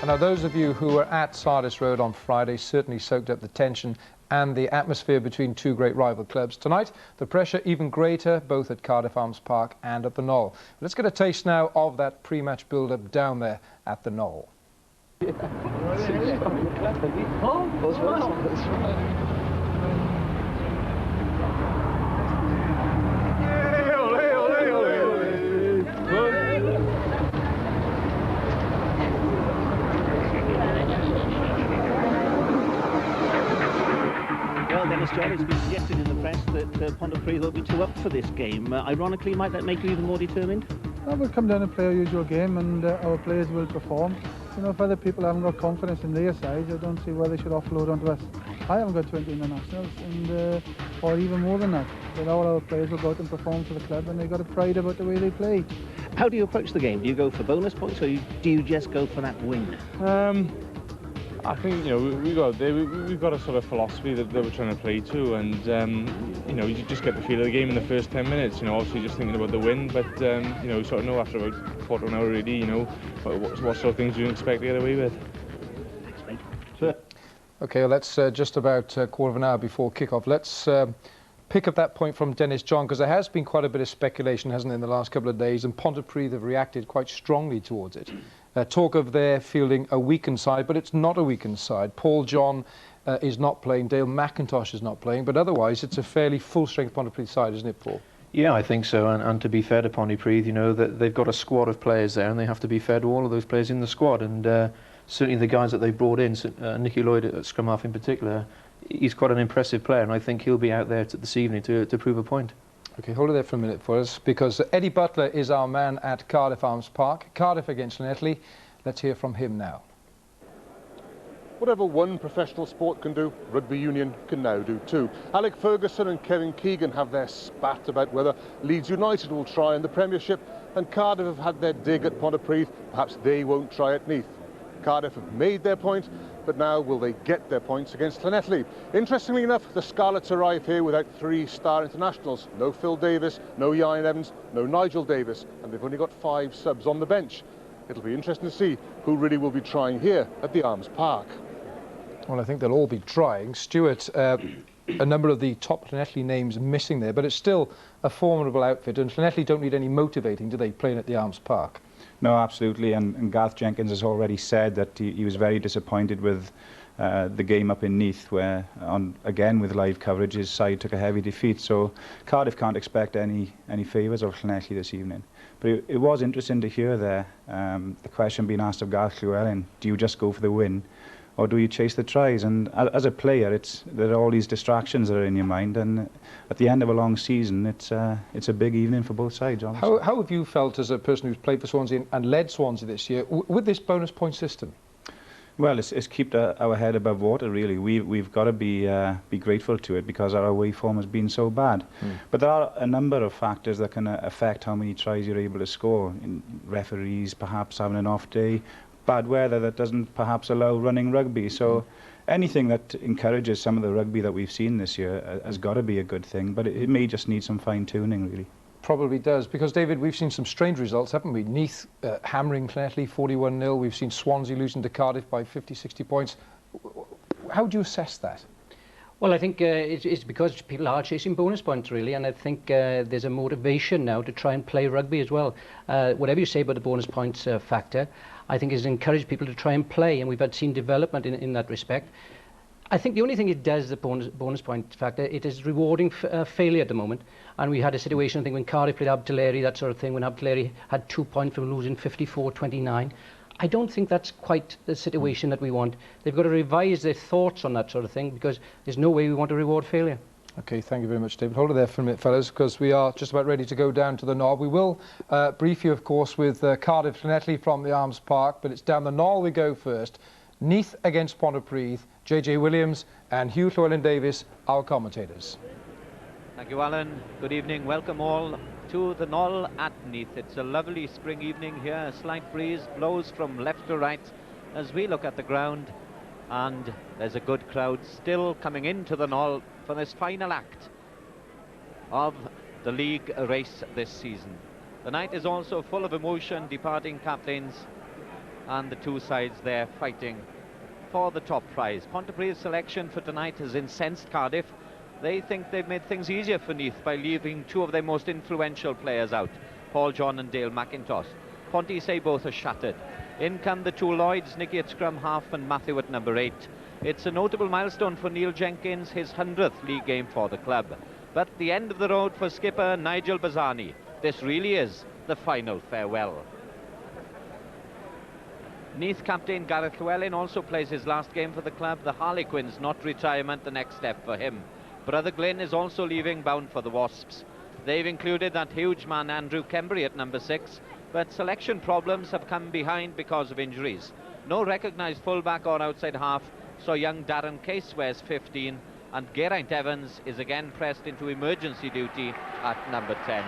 And now those of you who were at Sardis Road on Friday certainly soaked up the tension and the atmosphere between two great rival clubs. Tonight, the pressure even greater, both at Cardiff Arms Park and at the Knoll. Let's get a taste now of that pre-match build-up down there at the Knoll. Well, Dennis John, it's been suggested in the press that Pontypridd will be too up for this game. Ironically, might that make you even more determined? Well, we'll come down and play our usual game, and our players will perform. You know, if other people haven't got confidence in their sides, I don't see why they should offload onto us. I haven't got 20 internationals, and or even more than that. But all our players will go out and perform for the club, and they've got a pride about the way they play. How do you approach the game? Do you go for bonus points, or do you just go for that win? I think, you know, we've got a sort of philosophy that we're trying to play to, and you know, you just get the feel of the game in the first 10 minutes. You know, obviously just thinking about the win, but you know, sort of know after about quarter of an hour really, you know, what sort of things you expect to get away with. Thanks, mate. Sure. Okay, well, that's just about a quarter of an hour before kick-off. Let's pick up that point from Dennis John, because there has been quite a bit of speculation, hasn't there, in the last couple of days, and Pontypridd have reacted quite strongly towards it. Talk of their fielding a weakened side, but it's not a weakened side. Paul John is not playing, Dale McIntosh is not playing, but otherwise it's a fairly full-strength Pontypridd side, isn't it, Paul? Yeah, I think so, and to be fair to Pontypridd, you know, that they've got a squad of players there, and they have to be fair to all of those players in the squad, and certainly the guys that they brought in, Nicky Lloyd at scrum half in particular, he's quite an impressive player, and I think he'll be out there this evening to prove a point. Okay, hold it there for a minute for us, because Eddie Butler is our man at Cardiff Arms Park. Cardiff against Llanelli. Let's hear from him now. Whatever one professional sport can do, rugby union can now do too. Alec Ferguson and Kevin Keegan have their spat about whether Leeds United will try in the Premiership, and Cardiff have had their dig at Pontypridd. Perhaps they won't try at Neath. Cardiff have made their point, but now will they get their points against Llanelli? Interestingly enough, the Scarlets arrive here without 3-star internationals. No Phil Davis, no Ian Evans, no Nigel Davis, and they've only got 5 subs on the bench. It'll be interesting to see who really will be trying here at the Arms Park. Well, I think they'll all be trying. Stuart, a number of the top Llanelli names missing there, but it's still a formidable outfit, and Llanelli don't need any motivating, do they, playing at the Arms Park? No, absolutely, and Garth Jenkins has already said that he was very disappointed with the game up in Neath, where, again with live coverage, his side took a heavy defeat. So Cardiff can't expect any favours of Llanelli this evening. But it was interesting to hear there the question being asked of Garth Llewellyn: do you just go for the win, or do you chase the tries? And as a player, there are all these distractions that are in your mind, and at the end of a long season, it's a big evening for both sides. Honestly. How have you felt as a person who's played for Swansea and led Swansea this year with this bonus point system? Well, it's kept our head above water, really. We've got to be grateful to it, because our away form has been so bad. But there are a number of factors that can affect how many tries you're able to score. Referees perhaps having an off day, bad weather that doesn't perhaps allow running rugby. So anything that encourages some of the rugby that we've seen this year has got to be a good thing, but it may just need some fine-tuning, really. Probably does, because David, we've seen some strange results, haven't we? Neath hammering Llanelli 41-0. We've seen Swansea losing to Cardiff by 50-60 points. How do you assess that? Well, I think it's because people are chasing bonus points, really, and I think there's a motivation now to try and play rugby as well. Whatever you say about the bonus points factor, I think it's encouraged people to try and play, and we've seen development in that respect. I think the only thing it does, the bonus point factor, it is rewarding failure at the moment. And we had a situation, I think, when Cardiff played Abdeleri, that sort of thing, when Abdeleri had 2 points from losing 54-29. I don't think that's quite the situation that we want. They've got to revise their thoughts on that sort of thing, because there's no way we want to reward failure. Okay, thank you very much, David. Hold it there for a minute, fellas, because we are just about ready to go down to the Knoll. We will brief you, of course, with Cardiff Llanelli from the Arms Park, but it's down the Knoll we go first. Neath against Pontypridd, JJ Williams and Hugh Llewellyn-Davies, our commentators. Thank you, Alan. Good evening. Welcome all to the Knoll at Neath. It's a lovely spring evening here. A slight breeze blows from left to right as we look at the ground, and there's a good crowd still coming into the Knoll for this final act of the league race this season. The night is also full of emotion, departing captains, and the two sides there fighting for the top prize. Pontypridd's selection for tonight has incensed Cardiff. They think they've made things easier for Neath by leaving two of their most influential players out, Paul John and Dale McIntosh. Ponty say both are shattered. In come the two Lloyds, Nicky at scrum half and Matthew at number 8. It's a notable milestone for Neil Jenkins, his 100th league game for the club. But the end of the road for skipper Nigel Bazzani. This really is the final farewell. Neath captain Gareth Llewellyn also plays his last game for the club. The Harlequins, not retirement, the next step for him. Brother Glyn is also leaving, bound for the Wasps. They've included that huge man Andrew Kembry at number 6, but selection problems have come behind because of injuries. No recognised fullback or outside half, so young Darren Case wears 15, and Geraint Evans is again pressed into emergency duty at number 10.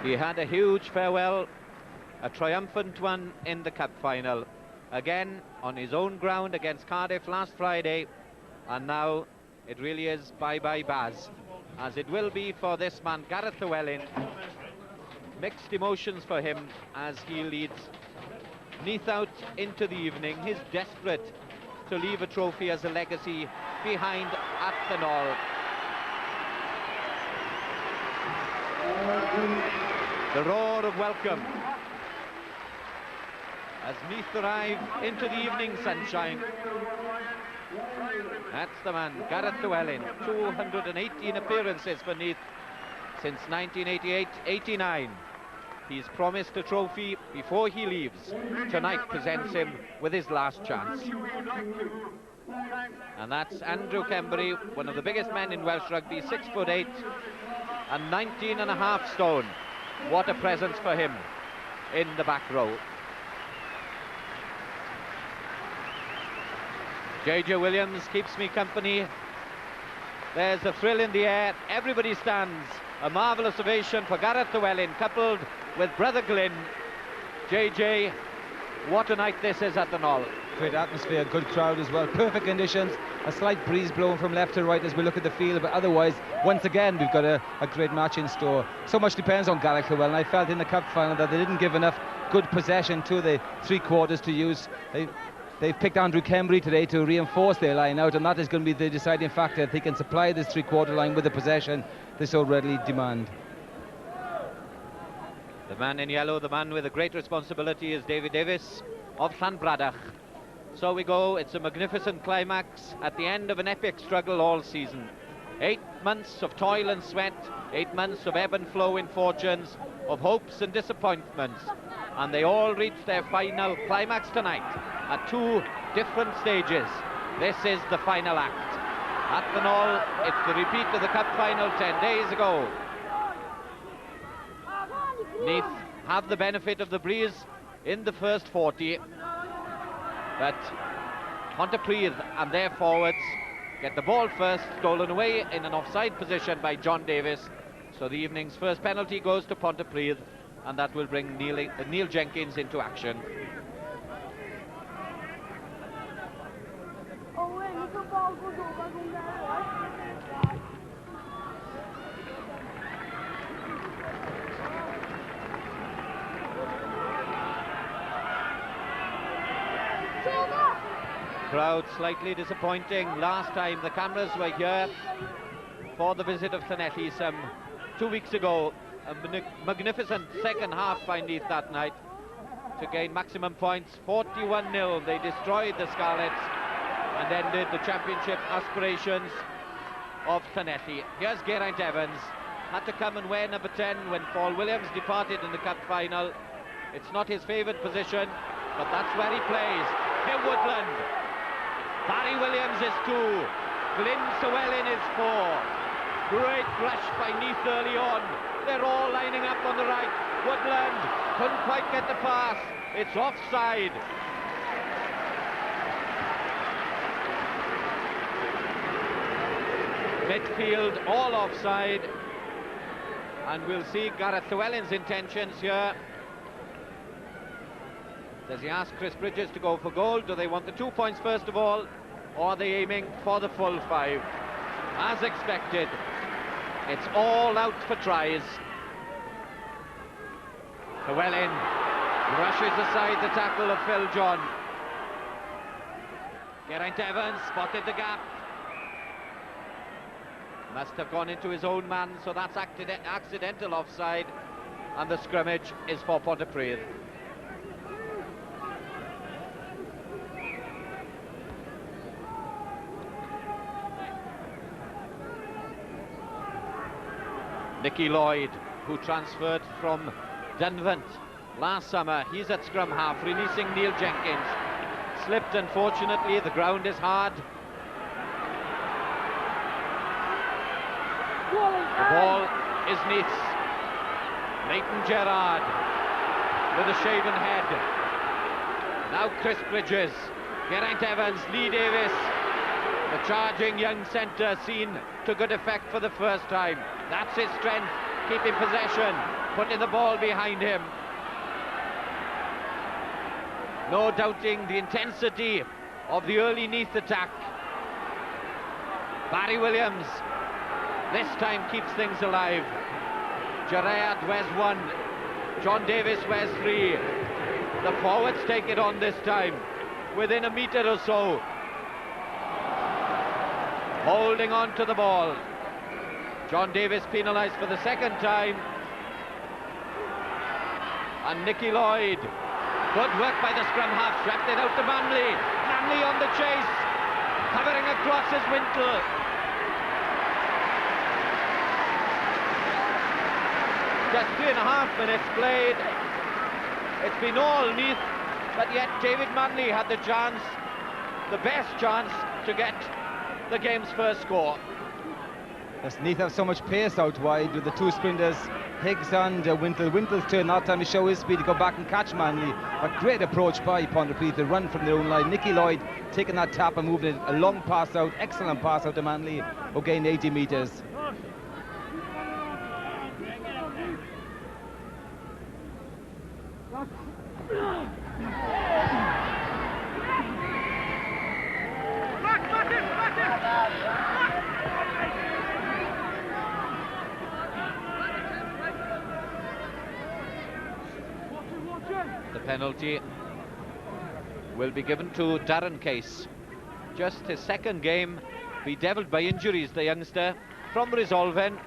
He had a huge farewell, a triumphant one in the cup final. Again, on his own ground against Cardiff last Friday. And now it really is bye-bye Baz, as it will be for this man, Gareth Llewellyn. Mixed emotions for him as he leads Neath out into the evening. He's desperate to leave a trophy as a legacy behind at the Knoll. The roar of welcome as Neath arrive into the evening sunshine. That's the man, Gareth Llewellyn. 218 appearances for Neath since 1988-89. He's promised a trophy before he leaves. Tonight presents him with his last chance. And that's Andrew Kembry, one of the biggest men in Welsh rugby, 6'8" and 19.5 stone. What a presence for him in the back row. JJ Williams keeps me company. There's a thrill in the air. Everybody stands. A marvellous ovation for Gareth Llewellyn, coupled with Brother Glyn. JJ, what a night this is at the Knoll. Great atmosphere, good crowd as well, perfect conditions, a slight breeze blowing from left to right as we look at the field, but otherwise, once again, we've got a great match in store. So much depends on Gareth Llewellyn. I felt in the cup final that they didn't give enough good possession to the three quarters to use. They've picked Andrew Kembry today to reinforce their line out, and that is going to be the deciding factor. If they can supply this three-quarter line with the possession they so readily demand. The man in yellow, the man with a great responsibility, is David Davis of Llanbradach. So we go. It's a magnificent climax at the end of an epic struggle all season. 8 months of toil and sweat, 8 months of ebb and flow in fortunes, of hopes and disappointments, and they all reach their final climax tonight at 2 different stages. This is the final act. At the Knoll, it's the repeat of the cup final 10 days ago. Neath have the benefit of the breeze in the first 40, but Pontypridd and their forwards get the ball first, stolen away in an offside position by John Davis. So the evening's first penalty goes to Pontypridd, and that will bring Neil Jenkins into action. Crowd slightly disappointing. Last time the cameras were here for the visit of Llanelli some 2 weeks ago. A magnificent second half by Neath that night to gain maximum points. 41-0. They destroyed the Scarlets and ended the championship aspirations of Llanelli. Here's Geraint Evans. Had to come and wear number 10 when Paul Williams departed in the cup final. It's not his favoured position, but that's where he plays. Here Woodland. Barry Williams is 2. Glyn Llewellyn is 4. Great rush by Neath early on. They're all lining up on the right. Woodland couldn't quite get the pass. It's offside. Midfield all offside. And we'll see Gareth Llewellyn's intentions here. Does he ask Chris Bridges to go for goal? Do they want the 2 points first of all? or are they aiming for the full 5? As expected, it's all out for tries. Llewellyn rushes aside the tackle of Phil John. Geraint Evans spotted the gap. Must have gone into his own man, so that's accidental offside, and the scrummage is for Pontypridd. Nicky Lloyd, who transferred from Dunvant last summer, he's at scrum half, releasing Neil Jenkins. Slipped, unfortunately, the ground is hard. The ball is Neath's. Leighton Gerrard with a shaven head. Now Chris Bridges, Geraint Evans, Lee Davis. The charging young centre seen to good effect for the first time. That's his strength, keeping possession, putting the ball behind him. No doubting the intensity of the early Neath attack. Barry Williams this time keeps things alive. Gerrard wears 1, John Davis wears 3. The forwards take it on this time, within a metre or so. Holding on to the ball. John Davis penalised for the second time. And Nicky Lloyd, good work by the scrum half, swept it out to Manley. Manley on the chase, covering across his Wintle. Just 3.5 minutes played. It's been all Neath, but yet David Manley had the chance, the best chance to get the game's first score. Yes, Neath have so much pace out wide with the 2 sprinters, Higgs and Wintle. Wintle's turn that time to show his speed to go back and catch Manley. A great approach by Pontypridd to run from their own line. Nicky Lloyd taking that tap and moving it a long pass out, excellent pass out to Manley, who gained 80 metres. The penalty will be given to Darren Case. Just his second game, bedevilled by injuries, the youngster from Resolven.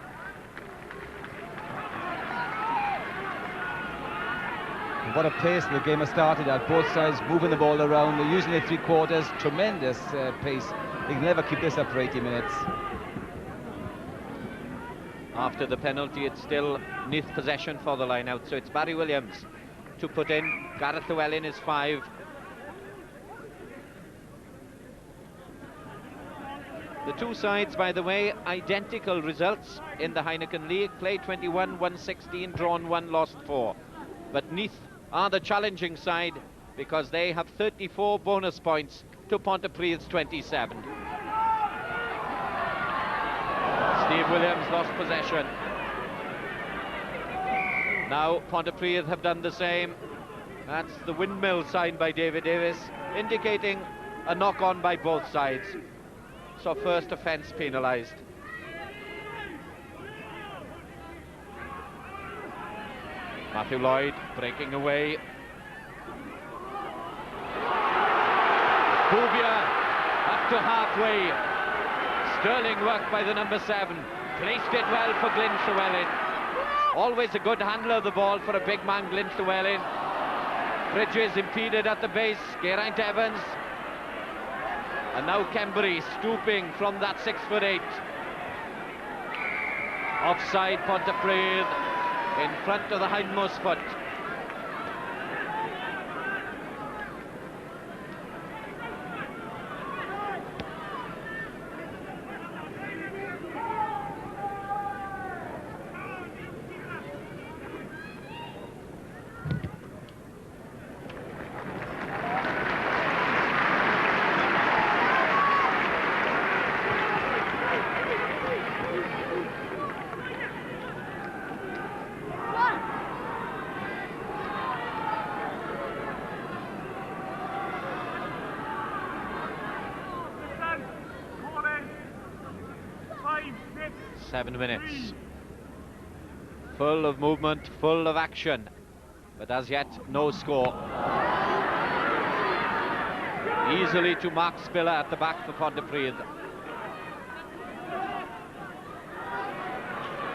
What a pace the game has started at, both sides moving the ball around. They're using their 3 quarters, tremendous pace. They can never keep this up for 80 minutes. After the penalty, it's still Neath possession for the line out, so it's Barry Williams to put in. Gareth Llewellyn is 5. The 2 sides, by the way, identical results in the Heineken League. Played 21, won 16, drawn 1, lost 4. But Neath are the challenging side because they have 34 bonus points to Pontypridd's 27. Steve Williams lost possession. Now Pontypridd have done the same. That's the windmill signed by David Davis, indicating a knock-on by both sides. So first offence penalised. Matthew Lloyd breaking away. Bouvier up to halfway. Sterling work by the number 7. Placed it well for Glyn Llewellyn. Always a good handler of the ball for a big man, Glyn Llewellyn. Bridges impeded at the base. Geraint Evans. And now Kembury stooping from that 6'8". Offside Pontypridd. In front of the hindmost foot. 7 minutes. Full of movement, full of action, but as yet no score. Easily to Mark Spiller at the back for Pontypridd.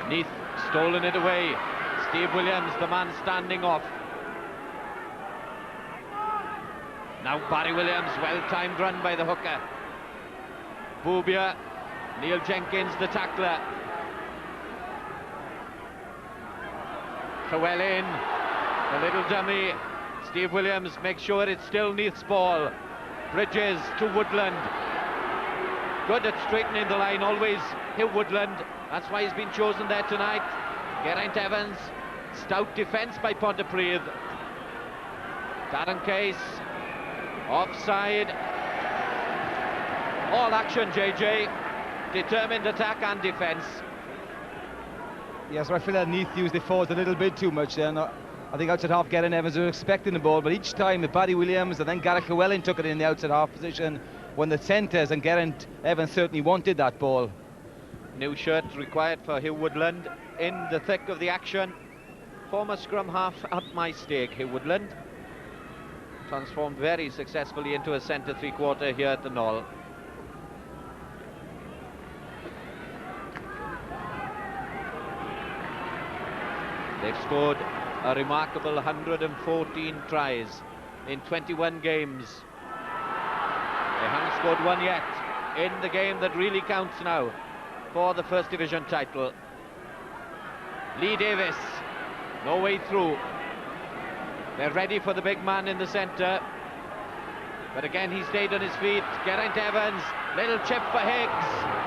Neath stolen it away. Steve Williams, the man standing off. Now Barry Williams, well-timed run by the hooker. Boobier, Neil Jenkins, the tackler. Llewellyn, the little dummy. Steve Williams makes sure it's still Neath's ball. Bridges to Woodland. Good at straightening the line, always Hugh Woodland. That's why he's been chosen there tonight. Geraint Evans, stout defence by Pontypridd. Darren Case, offside. All action, JJ. Determined attack and defence. Yes, I feel that Neath used the forwards a little bit too much there. I think outside half Geraint Evans was expecting the ball, but each time Barry Williams and then Gareth Llewellyn took it in the outside half position when the centres, and Geraint Evans certainly wanted that ball. New shirt required for Hugh Woodland in the thick of the action. Former scrum half at my stake, Hugh Woodland. Transformed very successfully into a centre three-quarter here at the Knoll. They've scored a remarkable 114 tries in 21 games. They haven't scored one yet in the game that really counts now for the First Division title. Lee Davis, no way through. They're ready for the big man in the centre. But again, he stayed on his feet. Geraint Evans, little chip for Higgs.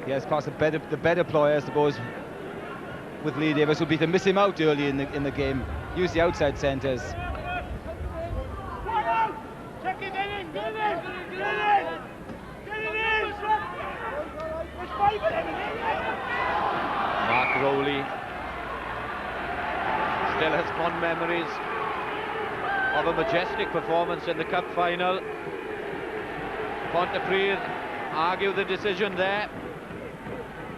Yes, perhaps the better player, I suppose, with Lee Davis would be to miss him out early in the game. Use the outside centres. Mark Rowley still has fond memories of a majestic performance in the cup final. Pontypridd argue the decision there.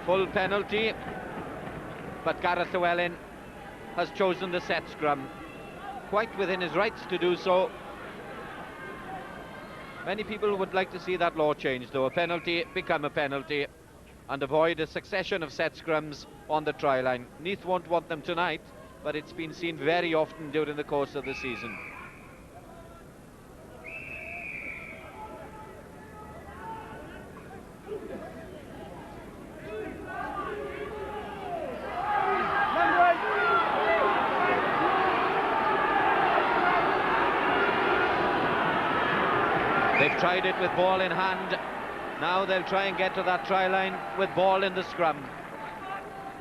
Full penalty, but Gareth Llewellyn has chosen the set scrum, quite within his rights to do so. Many people would like to see that law changed, though. A penalty become a penalty and avoid a succession of set scrums on the try line. Neath won't want them tonight, but it's been seen very often during the course of the season. They've tried it with ball in hand. Now they'll try and get to that try line with ball in the scrum.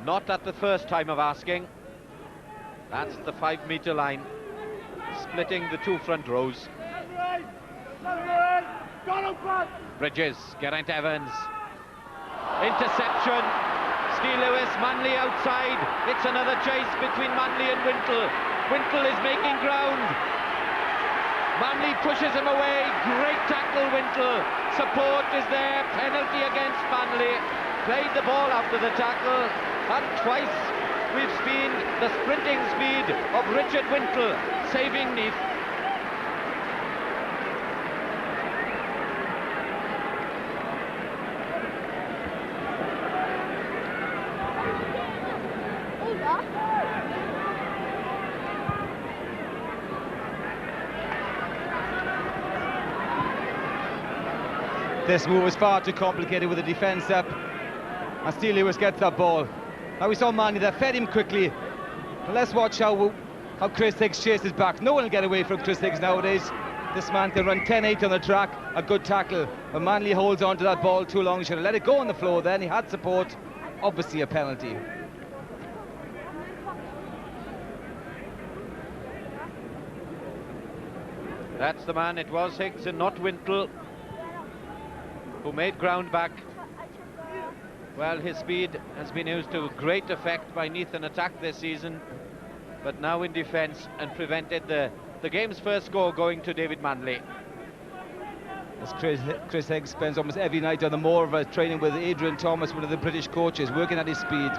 Not at the first time of asking. That's the 5-metre line, splitting the two front rows. Bridges, Geraint Evans. Interception. Steve Lewis, Manley outside. It's another chase between Manley and Wintle. Wintle is making ground. Manley pushes him away. Great tackle, Wintle. Support is there. Penalty against Manley. Played the ball after the tackle. And twice we've seen the sprinting speed of Richard Wintle saving Neath. This move was far too complicated with the defence up, and Steve Lewis gets that ball. Now we saw Manley that fed him quickly. But let's watch how Chris Higgs chases back. No one will get away from Chris Higgs nowadays. This man can run 10-8 on the track, a good tackle. But Manley holds on to that ball too long. He should have let it go on the floor then. He had support. Obviously a penalty. That's the man. It was Higgs and not Wintle who made ground back. Well, his speed has been used to great effect by Neath in attack this season, but now in defence, and prevented the The game's first score going to David Manley. As Chris Higgs spends almost every night on the moor training with Adrian Thomas, one of the British coaches, working at his speed.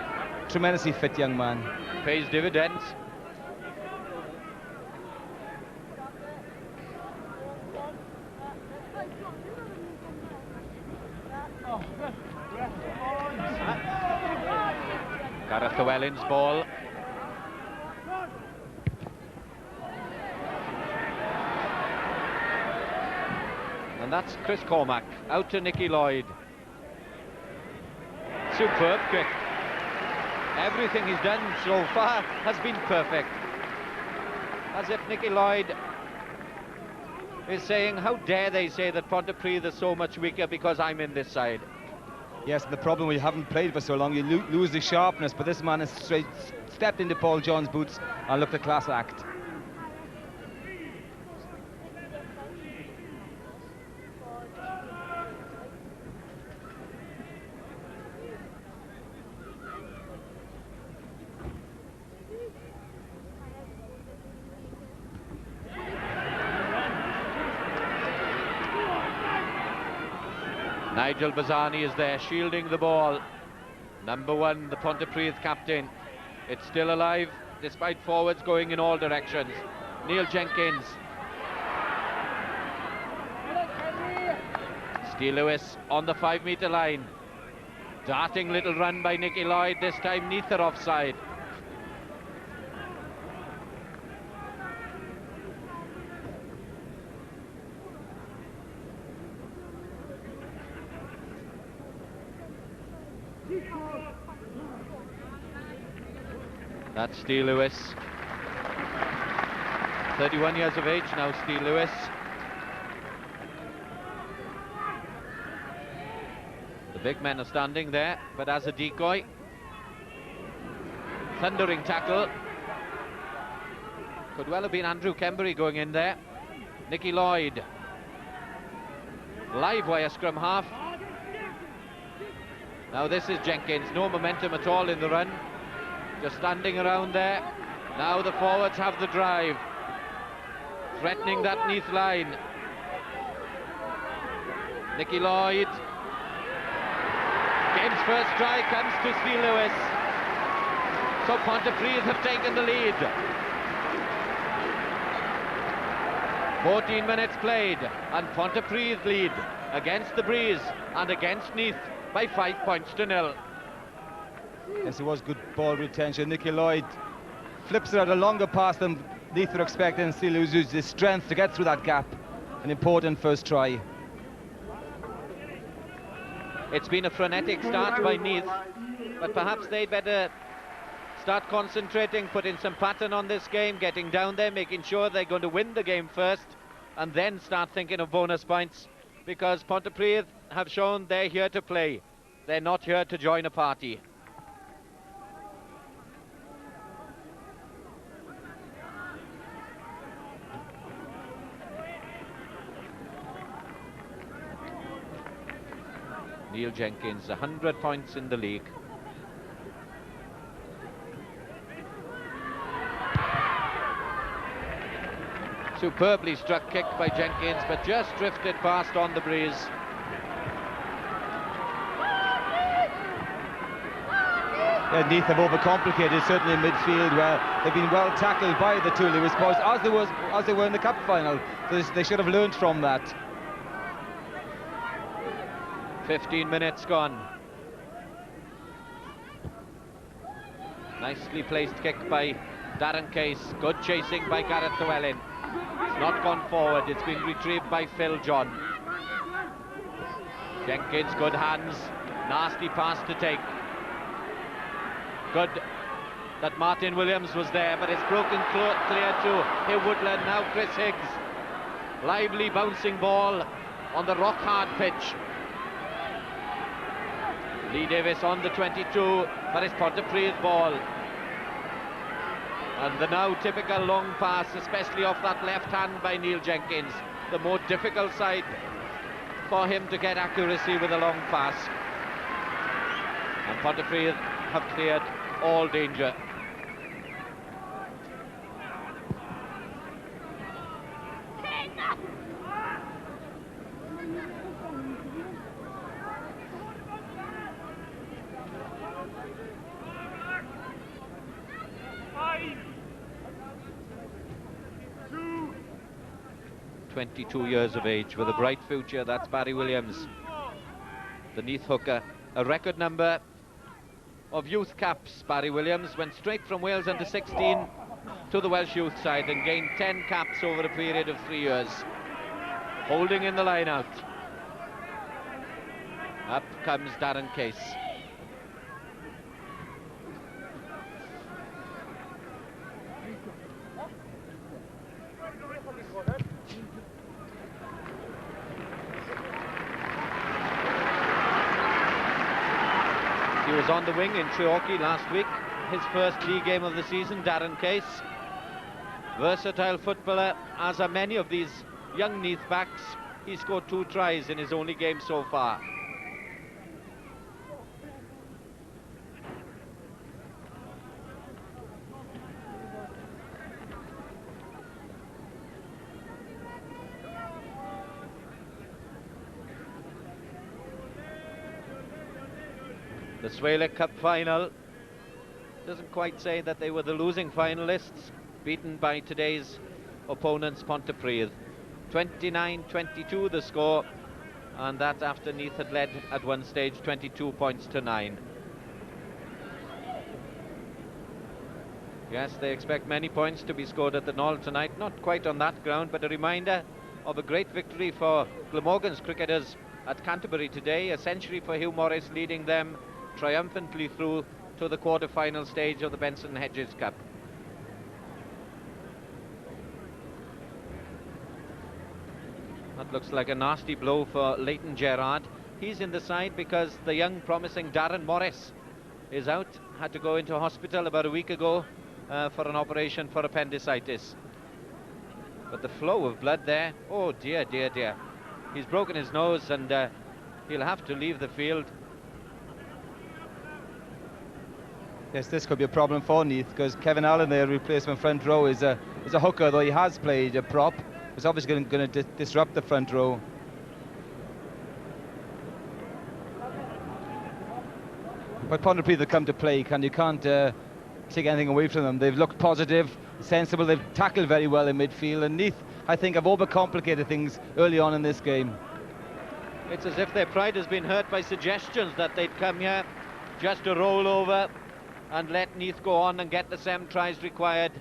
Tremendously fit young man. Pays dividends. Gareth Llewellyn's ball. And that's Chris Cormack, out to Nicky Lloyd. Superb kick. Everything he's done so far has been perfect. As if Nicky Lloyd is saying, how dare they say that Pontypridd is so much weaker because I'm in this side. Yes, the problem when you haven't played for so long, you lose the sharpness, but this man has stepped into Paul John's boots and looked a class act. Nigel Bazzani is there, shielding the ball. Number 1, the Pontypridd captain. It's still alive, despite forwards going in all directions. Neil Jenkins. Steve Lewis on the 5-metre line. Darting little run by Nicky Lloyd, this time Neath are offside. That's Steve Lewis. 31 years of age now, Steve Lewis. The big men are standing there, but as a decoy. Thundering tackle. Could well have been Andrew Kembury going in there. Nicky Lloyd. Live wire scrum half. Now this is Jenkins, no momentum at all in the run. Just standing around there. Now the forwards have the drive. Threatening that Neath line. Nicky Lloyd. Game's first try comes to Steve Lewis. So Pontypridd have taken the lead. 14 minutes played and Pontypridd lead against the breeze and against Neath by 5 points to 0. Yes, it was good ball retention. Nicky Lloyd flips it out a longer pass than Neath were expecting, and still loses his strength to get through that gap. An important first try. It's been a frenetic start by Neath, but perhaps they'd better start concentrating, putting some pattern on this game, getting down there, making sure they're going to win the game first, and then start thinking of bonus points, because Pontypridd have shown they're here to play. They're not here to join a party. Neil Jenkins, 100 points in the league. Superbly struck kick by Jenkins, but just drifted past on the breeze. Yeah, Neath have overcomplicated, certainly in midfield, where they've been well tackled by the two Lewis boys, as they were in the cup final. So they should have learned from that. 15 minutes gone. Nicely placed kick by Darren Case. Good chasing by Gareth Llewellyn. It's not gone forward. It's been retrieved by Phil John. Jenkins, good hands. Nasty pass to take. Good that Martin Williams was there, but it's broken clear to Woodland. Now Chris Higgs. Lively bouncing ball on the rock-hard pitch. Lee Davis on the 22, but it's Pontypridd ball. And the now typical long pass, especially off that left hand by Neil Jenkins. The more difficult side for him to get accuracy with a long pass. And Pontypridd have cleared all danger. "22 years of age with a bright future." That's Barry Williams, the Neath hooker. A record number of youth caps. Barry Williams went straight from Wales under 16 to the Welsh youth side and gained 10 caps over a period of 3 years. Holding in the line out. Up comes Darren Case. He was on the wing in Treorchy last week. His first league game of the season, Darren Case. Versatile footballer, as are many of these young Neath backs. He scored 2 tries in his only game so far. The Swalek Cup final doesn't quite say that they were the losing finalists, beaten by today's opponents, Pontypridd. 29-22 the score, and that after Neath had led at one stage 22 points to 9. Yes, they expect many points to be scored at the Knoll tonight, not quite on that ground, but a reminder of a great victory for Glamorgan's cricketers at Canterbury today, a century for Hugh Morris, leading them triumphantly through to the quarter-final stage of the Benson Hedges Cup. That looks like a nasty blow for Leighton Gerrard. He's in the side because the young promising Darren Morris is out, had to go into hospital about a week ago for an operation for appendicitis. But the flow of blood there, oh dear, dear, dear. He's broken his nose and he'll have to leave the field. Yes, this could be a problem for Neath, because Kevin Allen, their replacement front row, is a hooker, though he has played a prop. It's obviously going to disrupt the front row. But Pontypridd have come to play, you can't take anything away from them. They've looked positive, sensible, they've tackled very well in midfield, and Neath, I think, have overcomplicated things early on in this game. It's as if their pride has been hurt by suggestions that they'd come here just to roll over and let Neath go on and get the 7 tries required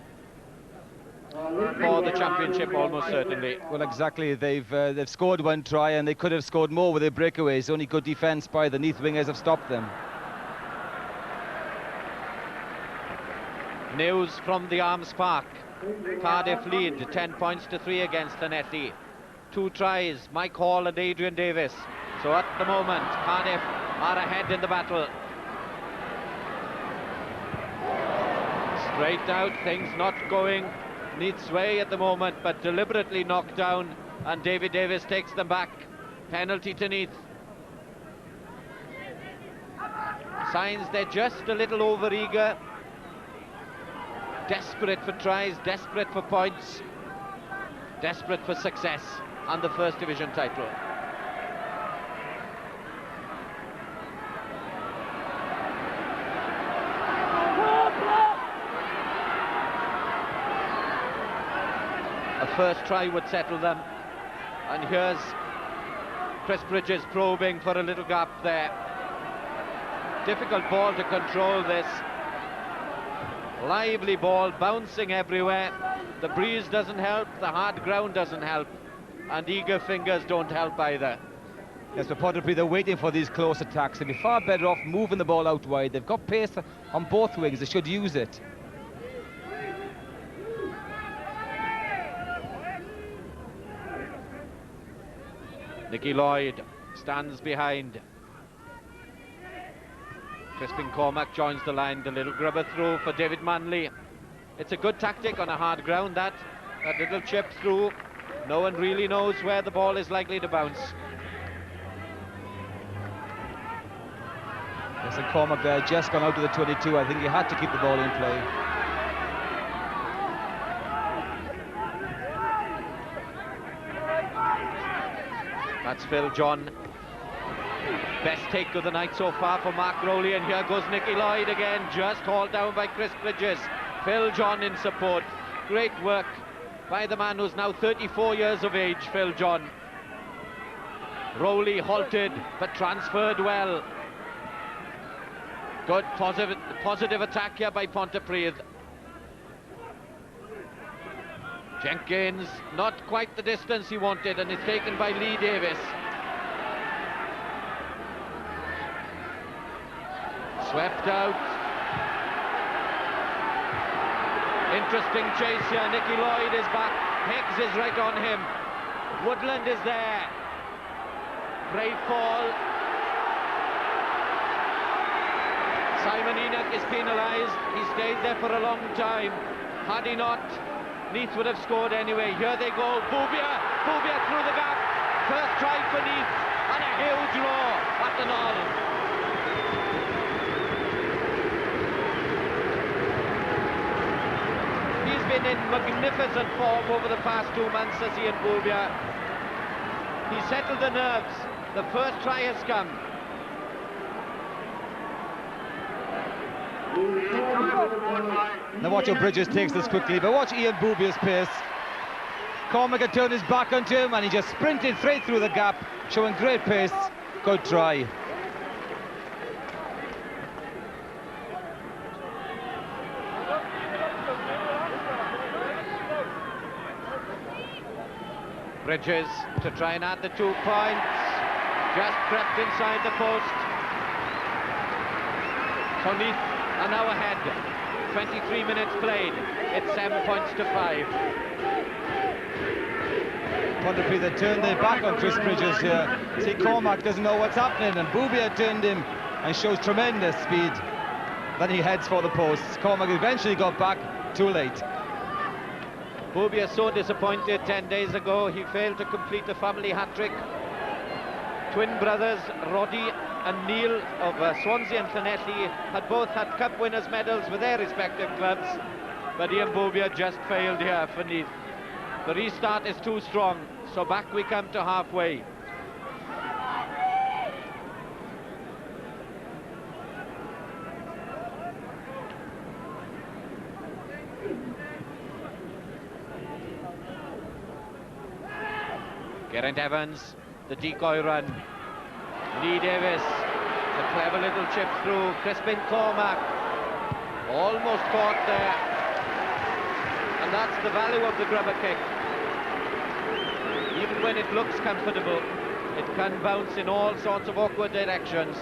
for the championship, almost certainly. Well, exactly. They've scored 1 try, and they could have scored more with their breakaways. Only good defence by the Neath wingers have stopped them. News from the Arms Park. Cardiff lead 10 points to 3 against Neath. 2 tries, Mike Hall and Adrian Davis. So at the moment, Cardiff are ahead in the battle. Straight out, things not going Neath's way at the moment, but deliberately knocked down, and David Davis takes them back. Penalty to Neath. Signs they're just a little over-eager. Desperate for tries, desperate for points, desperate for success and the First Division title. A first try would settle them, and here's Chris Bridges probing for a little gap there. Difficult ball to control, this. Lively ball, bouncing everywhere. The breeze doesn't help, the hard ground doesn't help, and eager fingers don't help either. Yes, but Pontypridd are waiting for these close attacks. They'd be far better off moving the ball out wide. They've got pace on both wings, they should use it. Nicky Lloyd stands behind. Crispin Cormack joins the line, the little grubber through for David Manley. It's a good tactic on a hard ground, that little chip through. No one really knows where the ball is likely to bounce. Yes, and Cormack there just gone out to the 22. I think he had to keep the ball in play. That's Phil John. Best take of the night so far for Mark Rowley, and here goes Nicky Lloyd again, just hauled down by Chris Bridges. Phil John in support. Great work by the man who's now 34 years of age, Phil John. Rowley halted, but transferred well. Good positive attack here by Pontypridd. Jenkins, not quite the distance he wanted, and it's taken by Lee Davis. Swept out. Interesting chase here. Nicky Lloyd is back. Higgs is right on him. Woodland is there. Brave fall. Simon Enoch is penalised. He stayed there for a long time. Had he not, Neath would have scored anyway. Here they go. Bubia through the gap. First try for Neath, and a huge roar at the Knoll. He's been in magnificent form over the past 2 months, as Ian Bubia. He settled the nerves. The first try has come. Now watch how Bridges takes this quickly, but watch Ian Bubia's pace. Cormac had turned his back onto him and he just sprinted straight through the gap, showing great pace. Good try. Bridges to try and add the 2 points. Just crept inside the post. So Neath are now ahead. 23 minutes played. It's 7 points to 5. Pontypridd, they turned their back on Chris Bridges here. See, Cormac doesn't know what's happening, and Bubia turned him and shows tremendous speed. Then he heads for the posts. Cormac eventually got back, too late. Bubia so disappointed 10 days ago. He failed to complete the family hat-trick. Twin brothers Roddy and Neil of Swansea and Llanelli had both had cup winners' medals with their respective clubs, but Ian Bubia just failed here for Neath. The restart is too strong, so back we come to halfway. Geraint Evans, the decoy run. Lee Davis, a clever little chip through. Crispin Cormac, almost caught there. And that's the value of the grubber kick. Even when it looks comfortable, it can bounce in all sorts of awkward directions.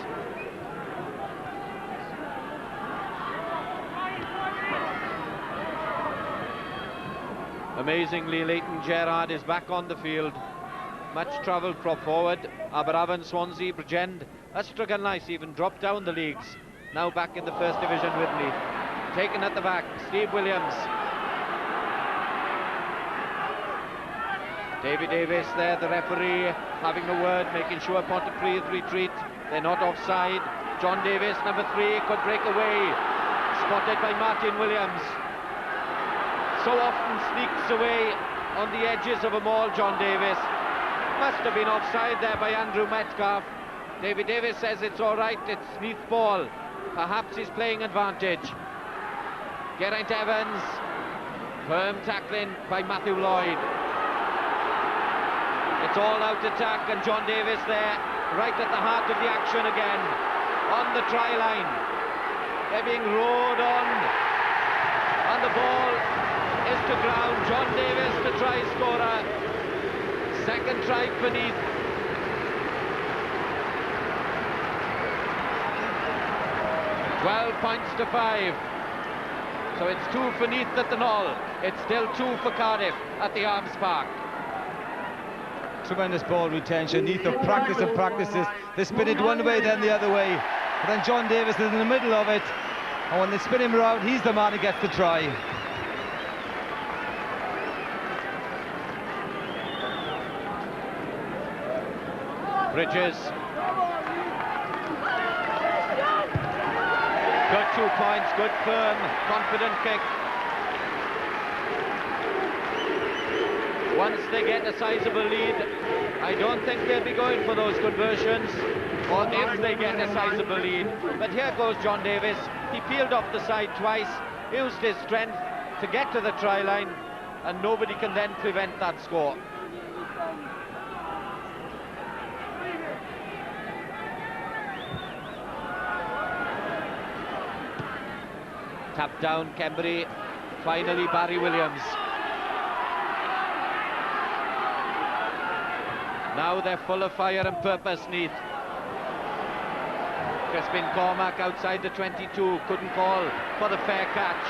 Amazingly, Leighton Gerrard is back on the field. Much travelled prop forward. Aberavon, Swansea, Bridgend, Ustragan even dropped down the leagues. Now back in the first division with Neath. Taken at the back, Steve Williams. Davy Davis there, the referee, having a word, making sure Pontypridd retreat. They're not offside. John Davis, number 3, could break away. Spotted by Martin Williams. So often sneaks away on the edges of a maul, John Davis. Must have been offside there by Andrew Metcalf. Davy Davis says it's all right, it's Neath ball. Perhaps he's playing advantage. Geraint Evans, firm tackling by Matthew Lloyd. It's all out attack, and John Davis there, right at the heart of the action again, on the try line. They're being rowed on, and the ball is to ground. John Davis, the try scorer. Second try for Neath. £12 to 5. So it's 2 for Neath at the Knoll. It's still 2 for Cardiff at the Arms Park. Tremendous ball retention. Neath have practiced and practices. They spin it one way, then the other way. But then John Davis is in the middle of it. And when they spin him around, he's the man who gets the try. Bridges. Good 2 points, good firm, confident kick. once they get a sizable lead, I don't think they'll be going for those conversions, or if they get a sizable lead. But here goes John Davis. He peeled off the side twice, used his strength to get to the try line, and nobody can then prevent that score. Tap down Kembury, finally Barry Williams. Now they're full of fire and purpose, Neath. Crispin Cormac outside the 22, couldn't call for the fair catch.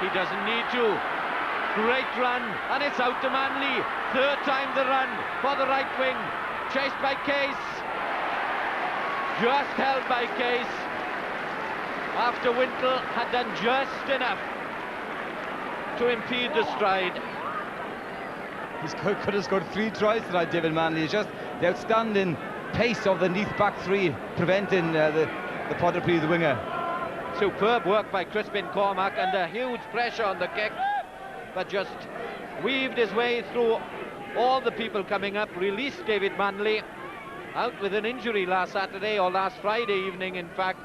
He doesn't need to. Great run, and it's out to Manley. Third time the run for the right wing. Chased by Case. Just held by Case. After Wintle had done just enough to impede the stride. He could have scored 3 tries tonight, David Manley. It's just the outstanding pace of the Neath back three preventing the Pontypridd winger. Superb work by Crispin Cormac, under huge pressure on the kick, but just weaved his way through all the people coming up, released David Manley, out with an injury last Saturday, or last Friday evening in fact.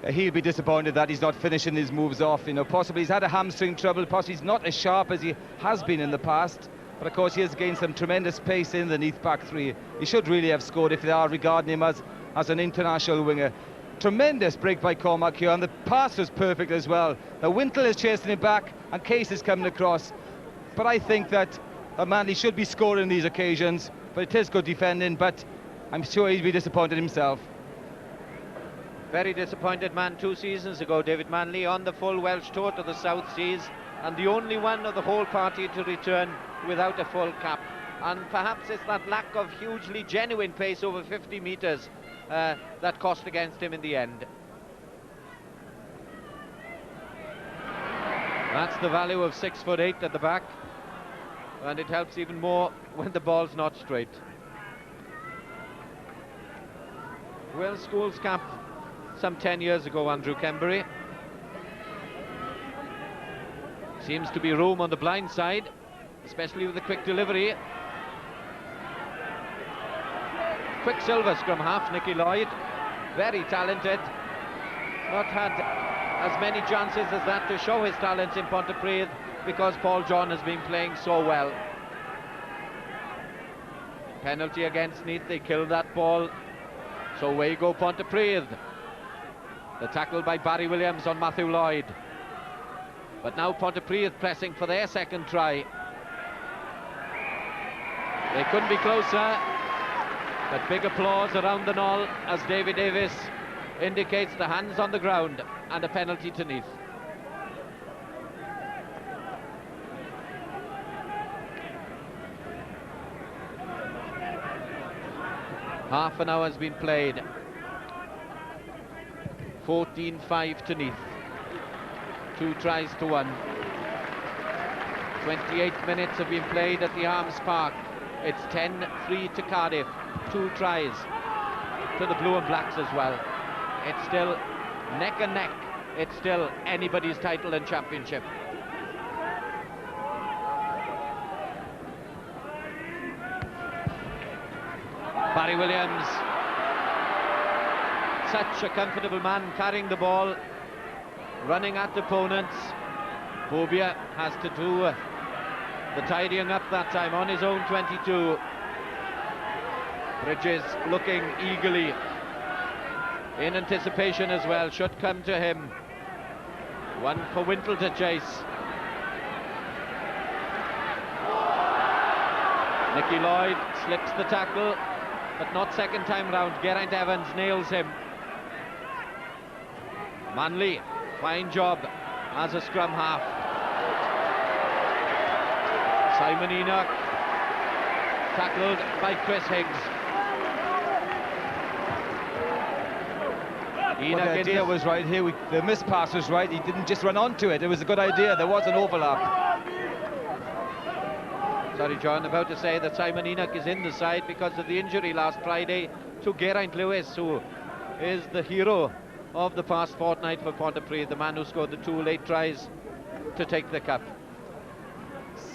He'll be disappointed that he's not finishing his moves off. You know, possibly he's had a hamstring trouble, possibly he's not as sharp as he has been in the past, but of course he has gained some tremendous pace in the Neath back three. He should really have scored if they are regarding him as an international winger. Tremendous break by Cormac here, and the pass was perfect as well. Now Wintle is chasing him back and Case is coming across, but I think that Manley should be scoring these occasions. But it is good defending, but I'm sure he'd be disappointed himself. Very disappointed man 2 seasons ago, David Manley, on the full Welsh tour to the South Seas, and the only one of the whole party to return without a full cap. And perhaps it's that lack of hugely genuine pace over 50 metres that cost against him in the end. That's the value of 6'8" at the back, and it helps even more when the ball's not straight. Well, School's cap some 10 years ago, Andrew Kembury. Seems to be room on the blind side, especially with the quick delivery. Quicksilver scrum half, Nicky Lloyd, very talented. Not had as many chances as that to show his talents in Pontypridd because Paul John has been playing so well. Penalty against Neath, they killed that ball. So away you go Pontypridd. The tackle by Barry Williams on Matthew Lloyd. But now Pontypridd pressing for their second try. They couldn't be closer. But big applause around the knoll as David Davis indicates the hands on the ground and a penalty to Neath. Half an hour has been played. 14-5 to Neath. 2 tries to 1. 28 minutes have been played at the Arms Park. It's 10-3 to Cardiff. 2 tries to the Blue and Blacks as well. It's still neck and neck. It's still anybody's title and championship. Barry Williams, such a comfortable man carrying the ball, running at opponents. Bobia has to do the tidying up that time on his own 22. Bridges looking eagerly in anticipation as well, should come to him. One for Wintle to chase. Nicky Lloyd slips the tackle, but not second time round. Geraint Evans nails him. Manley, fine job as a scrum half. Simon Enoch, tackled by Chris Higgs. Well, the idea was right here, the miss pass was right, he didn't just run onto it, it was a good idea, there was an overlap. Sorry John, about to say that Simon Enoch is in the side because of the injury last Friday to Geraint Lewis, who is the hero of the past fortnight for Pontypridd, the man who scored the 2 late tries to take the cup.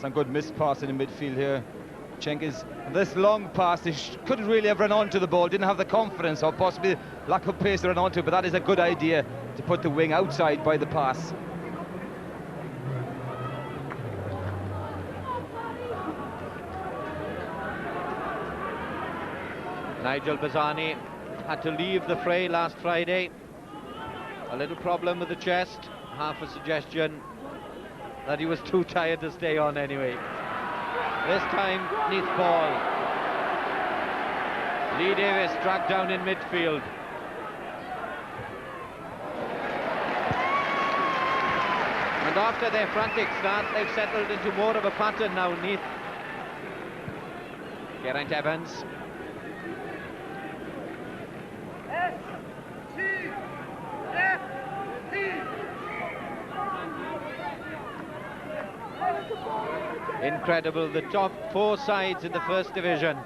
Some good missed pass in the midfield here. Jenkins, this long pass, he couldn't really have run onto the ball, didn't have the confidence or possibly lack of pace to run onto, but that is a good idea to put the wing outside by the pass. Nigel Bazzani had to leave the fray last Friday. A little problem with the chest, half a suggestion that he was too tired to stay on anyway. This time, Neath ball. Lee Davis dragged down in midfield. And after their frantic start, they've settled into more of a pattern now, Neath. Geraint Evans. Incredible, the top 4 sides in the first division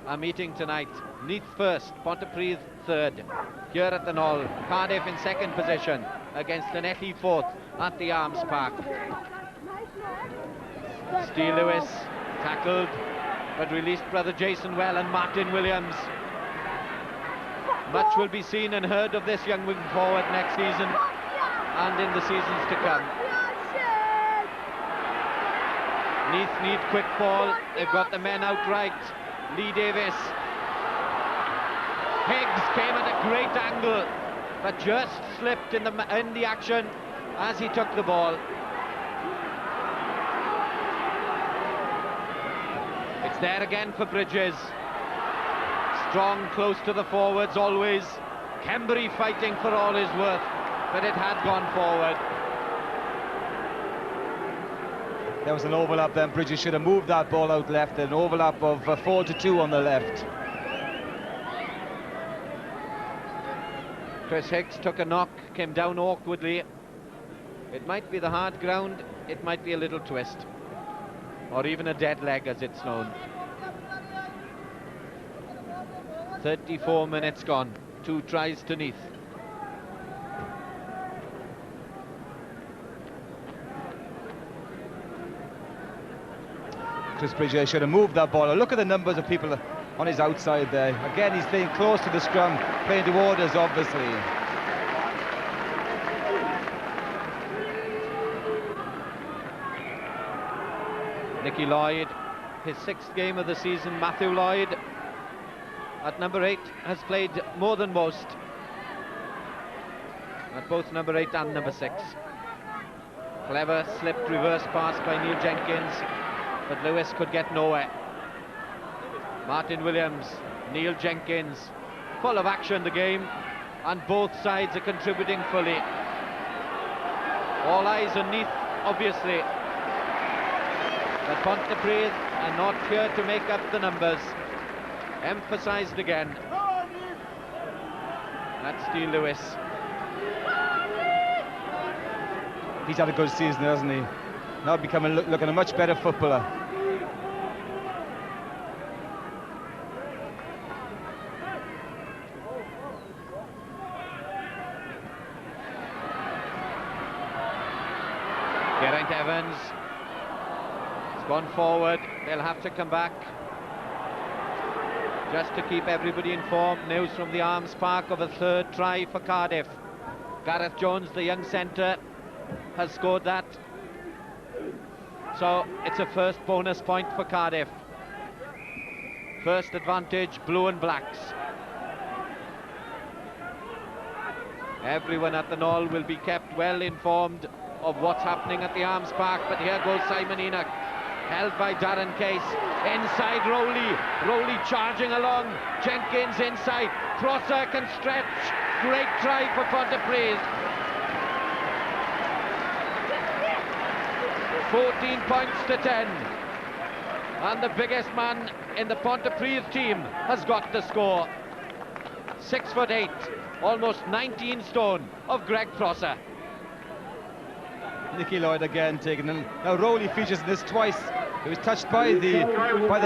are meeting tonight. Neath first, Pontypridd third. Here at the Knoll, Cardiff in second position against Llanelli fourth at the Arms Park. Steve Lewis tackled but released brother Jason well, and Martin Williams. Much will be seen and heard of this young wing forward next season and in the seasons to come. Neath need quick ball. They've got the men outright. Lee Davis. Higgs came at a great angle, but just slipped in the action as he took the ball. It's there again for Bridges. Strong, close to the forwards always. Kembury fighting for all his worth, but it had gone forward. There was an overlap then. Bridges should have moved that ball out left. An overlap of 4-2 on the left. Chris Higgs took a knock, came down awkwardly. It might be the hard ground, it might be a little twist, or even a dead leg as it's known. 34 minutes gone, 2 tries to Neath. Chris Bridges should have moved that ball. Look at the numbers of people on his outside there. Again, he's staying close to the scrum, playing to orders, obviously. Nicky Lloyd, his 6th game of the season. Matthew Lloyd at number 8 has played more than most at both number 8 and number 6. Clever slipped reverse pass by Neil Jenkins, but Lewis could get nowhere. Martin Williams, Neil Jenkins, full of action the game, and both sides are contributing fully. All eyes on Neath, obviously, but Pontypridd are not here to make up the numbers. Emphasised again. That's Steve Lewis. He's had a good season, hasn't he? Now becoming looking a much better footballer. Geraint Evans. It's gone forward. They'll have to come back. Just to keep everybody informed, news from the Arms Park of a 3rd try for Cardiff. Gareth Jones, the young centre, has scored that. So it's a first bonus point for Cardiff. First advantage, blue and blacks. Everyone at the Knoll will be kept well informed of what's happening at the Arms Park, but here goes Simon Enoch, held by Darren Case. Inside Rowley, Rowley charging along, Jenkins inside, Prosser can stretch, great try for Pontypridd. 14 points to 10, and the biggest man in the Pontypridd team has got the score. 6'8", almost 19 stone of Greg Prosser. Nicky Lloyd again taking in. Now Rowley features in this twice. He was touched by the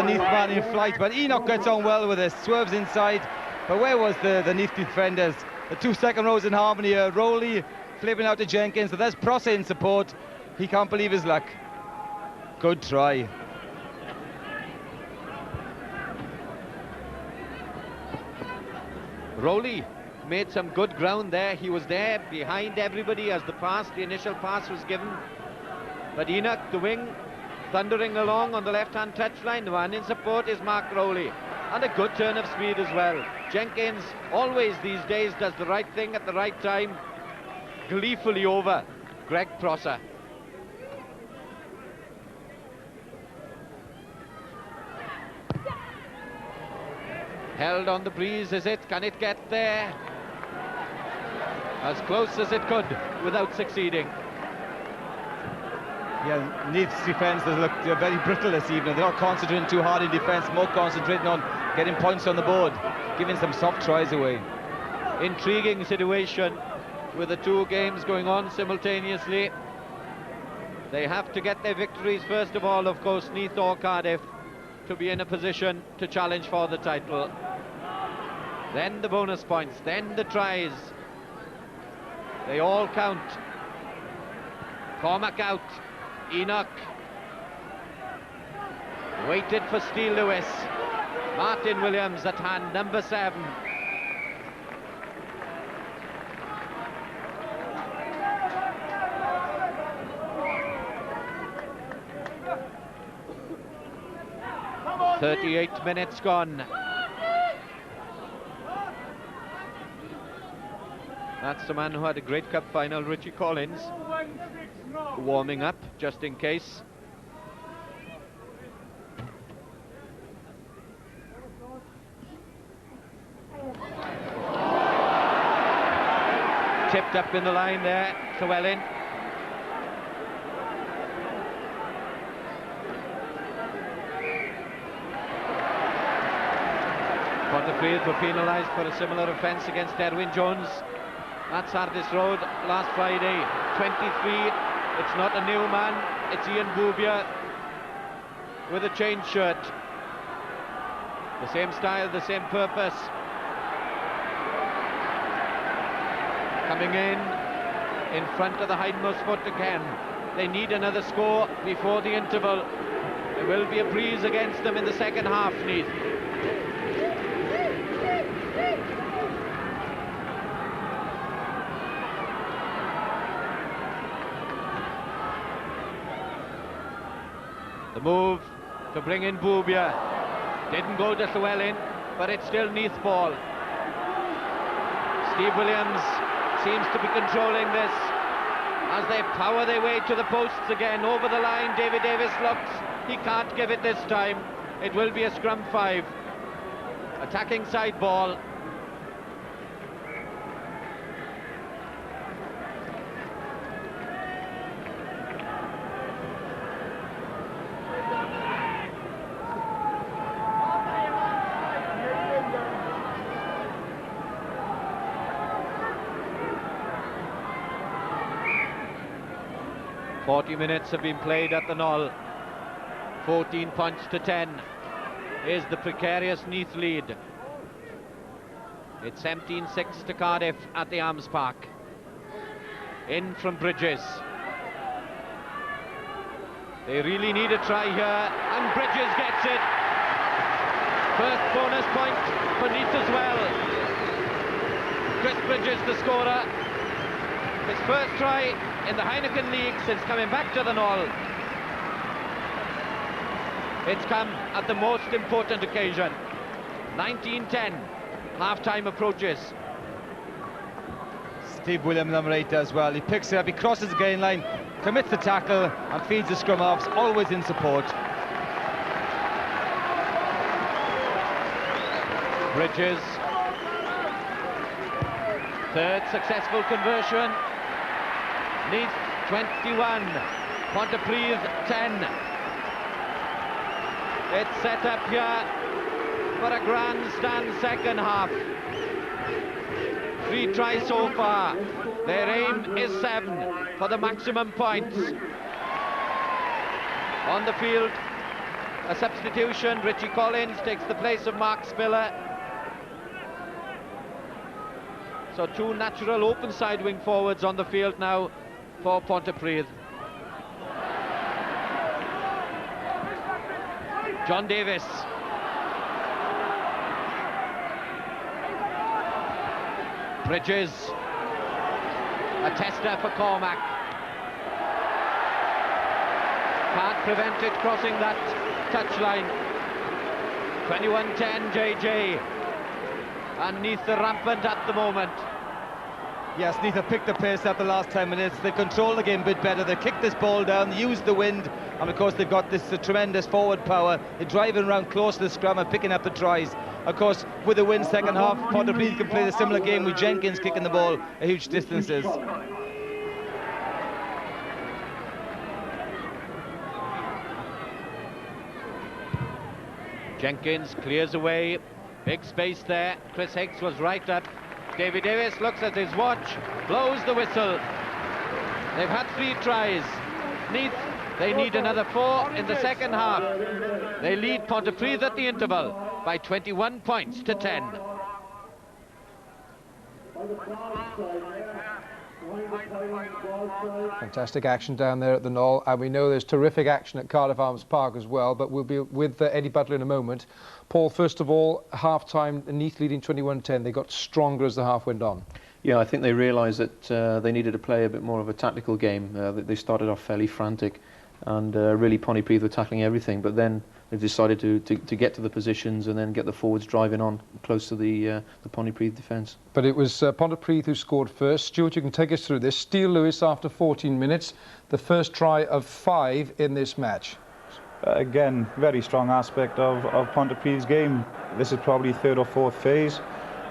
Neath man in flight, but Enoch gets on well with this, swerves inside. But where was the Neath defenders? The 2 second rows in harmony here. Rowley flipping out to Jenkins, so there's Prosser in support. He can't believe his luck. Good try. Rowley made some good ground there. He was there behind everybody as the initial pass was given. But Enoch, the wing, thundering along on the left-hand touchline. The man in support is Mark Rowley. And a good turn of speed as well. Jenkins always these days does the right thing at the right time. Gleefully over Greg Prosser. Held on the breeze, is it? Can it get there? As close as it could without succeeding. Yeah, Neath's defence has looked very brittle this evening. They're not concentrating too hard in defence, more concentrating on getting points on the board, giving some soft tries away. Intriguing situation with the two games going on simultaneously. They have to get their victories first of all, of course, Neath or Cardiff, to be in a position to challenge for the title. Then the bonus points, then the tries. They all count. Cormac out. Enoch waited for Steele Lewis. Martin Williams at hand, number 7. Come on, 38 minutes gone. That's the man who had a great cup final, Richie Collins, warming up just in case. Tipped up in the line there, Llewellyn. Pontypridd were penalised for a similar offence against Erwin Jones. That's Ardis Road last Friday. 23. It's not a new man, it's Ian Boubier with a changed shirt. The same style, the same purpose. Coming in front of the hindmost foot again. They need another score before the interval. There will be a breeze against them in the second half, Neath. The move to bring in Boubier didn't go to Llewellyn, but it's still Neath ball. Steve Williams seems to be controlling this as they power their way to the posts again. Over the line, David Davis looks. He can't give it this time. It will be a scrum 5. Attacking side ball. Minutes have been played at the Knoll. 14 points to 10 is the precarious Neath lead. It's 17-6 to Cardiff at the Arms Park. In from Bridges. They really need a try here, and Bridges gets it. First bonus point for Neath as well. Chris Bridges, the scorer. His first try in the Heineken League since coming back to the Knoll. It's come at the most important occasion. 19-10, half-time approaches. Steve Williams, number 8, as well. He picks it up, he crosses the gain line, commits the tackle and feeds the scrum halves, always in support. Bridges. Third successful conversion. Neath 21, Pontypridd 10. It's set up here for a grandstand second half. 3 tries so far. Their aim is 7 for the maximum points. On the field, a substitution. Richie Collins takes the place of Mark Spiller. So 2 natural open side wing forwards on the field now for Pontypridd. John Davis. Bridges. A tester for Cormac. Can't prevent it crossing that touchline. 21-10 JJ. And Neath are rampant at the moment. Yes, Neath have picked the pace up the last 10 minutes. They control the game a bit better. They kicked this ball down, used the wind, and of course they've got this tremendous forward power. They're driving around close to the scrum and picking up the tries. Of course, with the wind second half, Pontypridd can play the similar game with Jenkins kicking the ball at huge distances. Jenkins clears away. Big space there. Chris Hicks was right up. Davy Davis looks at his watch, blows the whistle. They've had 3 tries. Neath, they need another 4 in the second half. They lead Pontypridd at the interval by 21 points to 10. Fantastic action down there at the Knoll, and we know there's terrific action at Cardiff Arms Park as well, but we'll be with Eddie Butler in a moment. Paul, first of all, half-time, Neath leading 21-10. They got stronger as the half went on. Yeah, I think they realised that they needed to play a bit more of a tactical game. They started off fairly frantic, and really Pontypridd were tackling everything, but then they've decided to get to the positions and then get the forwards driving on close to the Pontypridd defence. But it was Pontypridd who scored first. Stuart, you can take us through this. Steele Lewis after 14 minutes, the first try of 5 in this match. Again, very strong aspect of Pontypridd's game. This is probably 3rd or 4th phase.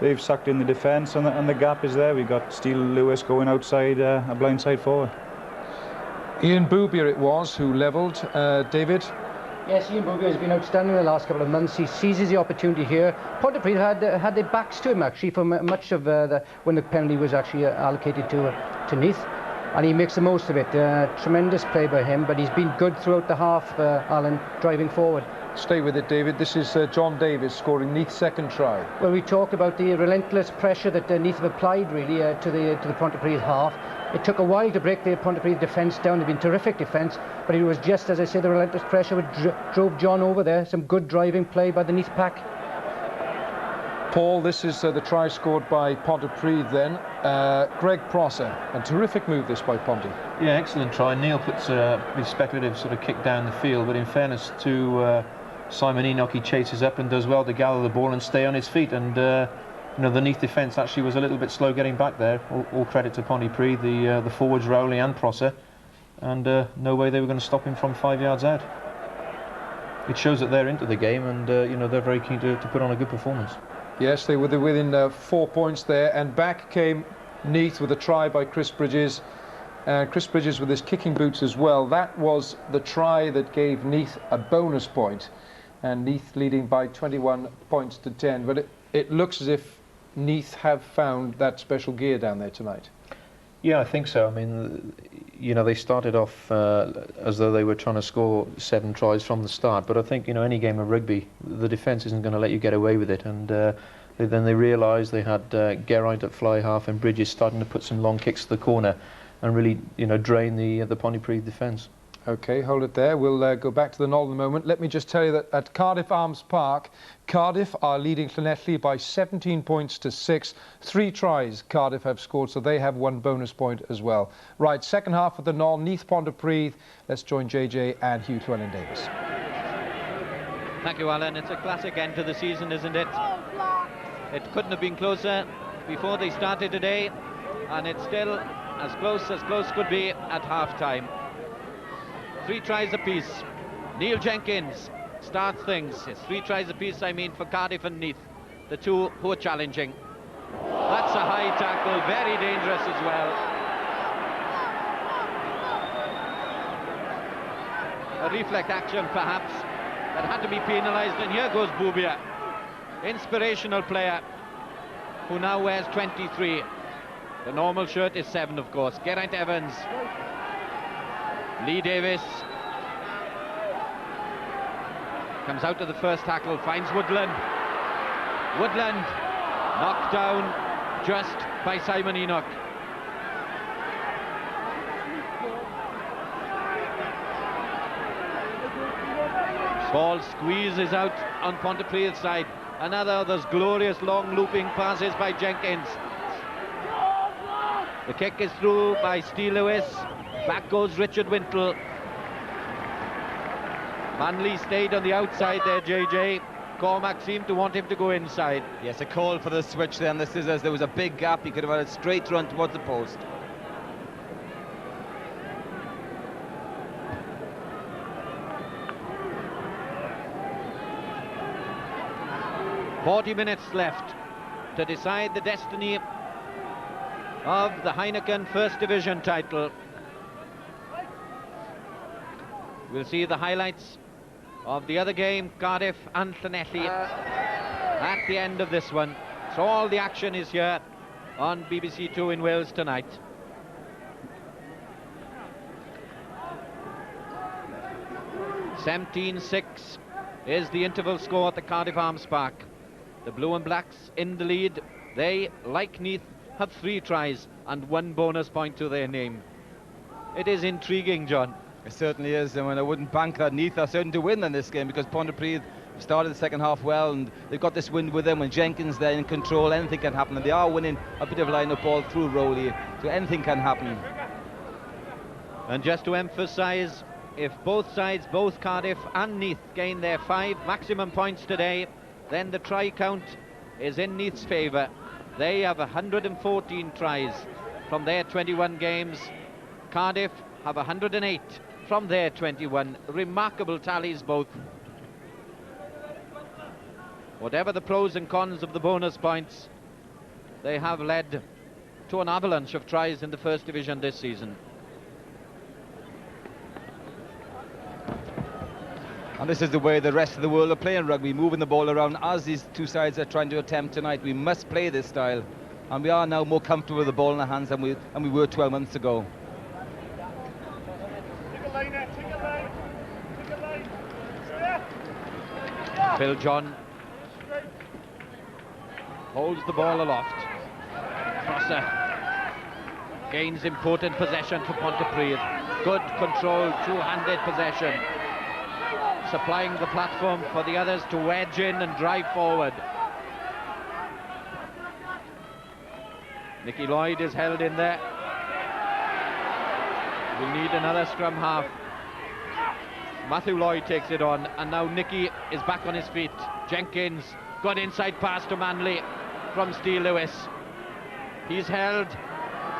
They've sucked in the defence and the gap is there. We've got Steele Lewis going outside a blindside forward. Ian Boubier it was who levelled. David? Yes, Ian Boubier has been outstanding in the last couple of months. He seizes the opportunity here. Pontypridd had their backs to him actually for much of when the penalty was actually allocated to Neath, and he makes the most of it. Tremendous play by him, but he's been good throughout the half, Alan, driving forward. Stay with it, David. This is John Davis scoring Neath's second try. Well, we talked about the relentless pressure that Neath have applied really to the Pontypridd half. It took a while to break the Pontypridd defence down. They've been terrific defence, but it was just, as I say, the relentless pressure which drove John over there. Some good driving play by the Neath pack. Paul, this is the try scored by Pontypridd then. Greg Prosser, a terrific move this by Ponty. Yeah, excellent try. Neil puts a speculative sort of kick down the field, but in fairness to Simon Enoch, he chases up and does well to gather the ball and stay on his feet, and you know, the Neath defence actually was a little bit slow getting back there. All credit to Pontypridd, the forwards Rowley and Prosser, and no way they were going to stop him from 5 yards out. It shows that they're into the game, and you know, they're very keen to put on a good performance. Yes, they were within 4 points there, and back came Neath with a try by Chris Bridges. Chris Bridges with his kicking boots as well. That was the try that gave Neath a bonus point, and Neath leading by 21 points to 10. But it looks as if Neath have found that special gear down there tonight. Yeah, I think so. I mean, you know, they started off as though they were trying to score 7 tries from the start, but I think, you know, any game of rugby, the defence isn't going to let you get away with it, and then they realised they had Geraint at fly half and Bridges starting to put some long kicks to the corner and really, you know, drain the Pontypridd defence. Okay, hold it there. We'll go back to the Knoll in a moment. Let me just tell you that at Cardiff Arms Park, Cardiff are leading Llanelli by 17 points to 6. 3 tries Cardiff have scored, so they have 1 bonus point as well. Right, second half of the Knoll, Neath Pontypridd. Let's join JJ and Hugh Llewellyn-Davis. Thank you, Alan. It's a classic end to the season, isn't it? It couldn't have been closer before they started today, and it's still as close could be at half-time. 3 tries apiece. Neil Jenkins starts things. It's 3 tries apiece, I mean, for Cardiff and Neath, the two who are challenging. That's a high tackle, very dangerous as well. A reflex action, perhaps, that had to be penalised, and here goes Boubier. Inspirational player, who now wears 23. The normal shirt is 7, of course. Geraint Evans. Lee Davis comes out to the first tackle, finds Woodland. Woodland knocked down just by Simon Enoch. Ball squeezes out on Pontypridd's side. Another of those glorious long looping passes by Jenkins. The kick is through by Steve Lewis. Back goes Richard Wintle. Manley stayed on the outside there, JJ. Cormac seemed to want him to go inside. Yes, a call for the switch there on the scissors. There was a big gap. He could have had a straight run towards the post. "40 minutes left to decide the destiny of the Heineken First Division title. We'll see the highlights of the other game, Cardiff and Llanelli, at the end of this one. So all the action is here on BBC Two in Wales tonight. "17-6 is the interval score at the Cardiff Arms Park. The Blue and Blacks in the lead. They, like Neath, have 3 tries and 1 bonus point to their name. It is intriguing, John. It certainly is, and I wouldn't bank that Neath are certain to win in this game, because Pontypridd started the second half well, and they've got this wind with them. When Jenkins there in control, anything can happen, and they are winning a bit of line-up ball through Rowley, so anything can happen. And just to emphasise, if both sides, both Cardiff and Neath, gain their 5 maximum points today, then the try count is in Neath's favour. They have 114 tries from their 21 games. Cardiff have 108 from their 21. Remarkable tallies both. Whatever the pros and cons of the bonus points, they have led to an avalanche of tries in the First Division this season. And this is the way the rest of the world are playing rugby, moving the ball around as these two sides are trying to attempt tonight. We must play this style, and we are now more comfortable with the ball in our hands than we were 12 months ago. Phil John holds the ball aloft. Prosser gains important possession for Pontypridd. Good control, two-handed possession, supplying the platform for the others to wedge in and drive forward. Nicky Lloyd is held in there. We'll need another scrum half. Matthew Lloyd takes it on, and now Nicky is back on his feet. Jenkins, good inside pass to Manley from Steve Lewis. He's held.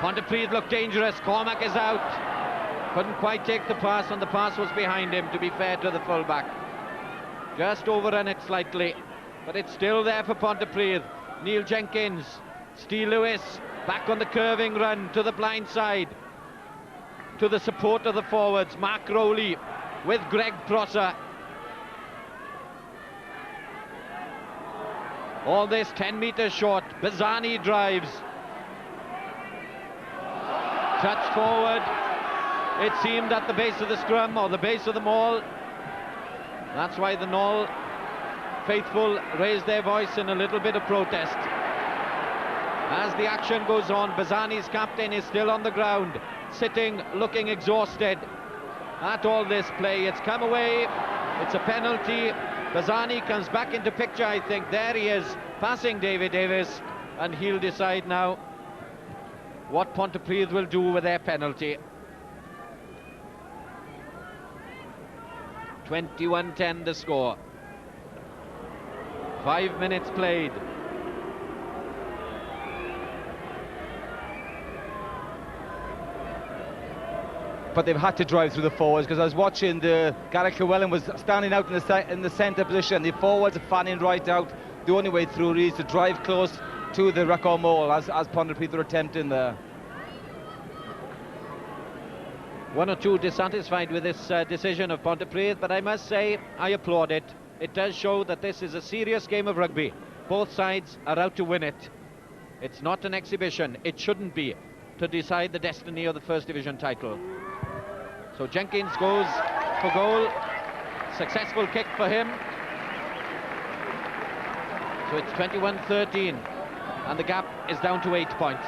Pontypridd look dangerous. Cormac is out. Couldn't quite take the pass, and the pass was behind him, to be fair to the fullback. Just overrun it slightly, but it's still there for Pontypridd. Neil Jenkins, Steve Lewis, back on the curving run to the blind side, to the support of the forwards. Mark Rowley with Greg Prosser. All this 10 metres short. Bazzani drives. Touch forward. It seemed at the base of the scrum, or the base of the maul. That's why the Knoll faithful raised their voice in a little bit of protest. As the action goes on, Bazzani's captain is still on the ground, sitting, looking exhausted at all this play. It's come away. It's a penalty. Bazzani comes back into picture, I think. There he is, passing David Davis, and he'll decide now what Pontypridd will do with their penalty. 21-10 the score. 5 minutes played. But they've had to drive through the forwards, because I was watching Gareth Llewellyn was standing out in the centre position. The forwards are fanning right out. The only way through is to drive close to the record maul, as Pontypridd are attempting there. One or two dissatisfied with this decision of Pontypridd, but I must say I applaud it. It does show that this is a serious game of rugby. Both sides are out to win it. It's not an exhibition. It shouldn't be, to decide the destiny of the First Division title. So Jenkins goes for goal. Successful kick for him. So it's 21-13, and the gap is down to 8 points.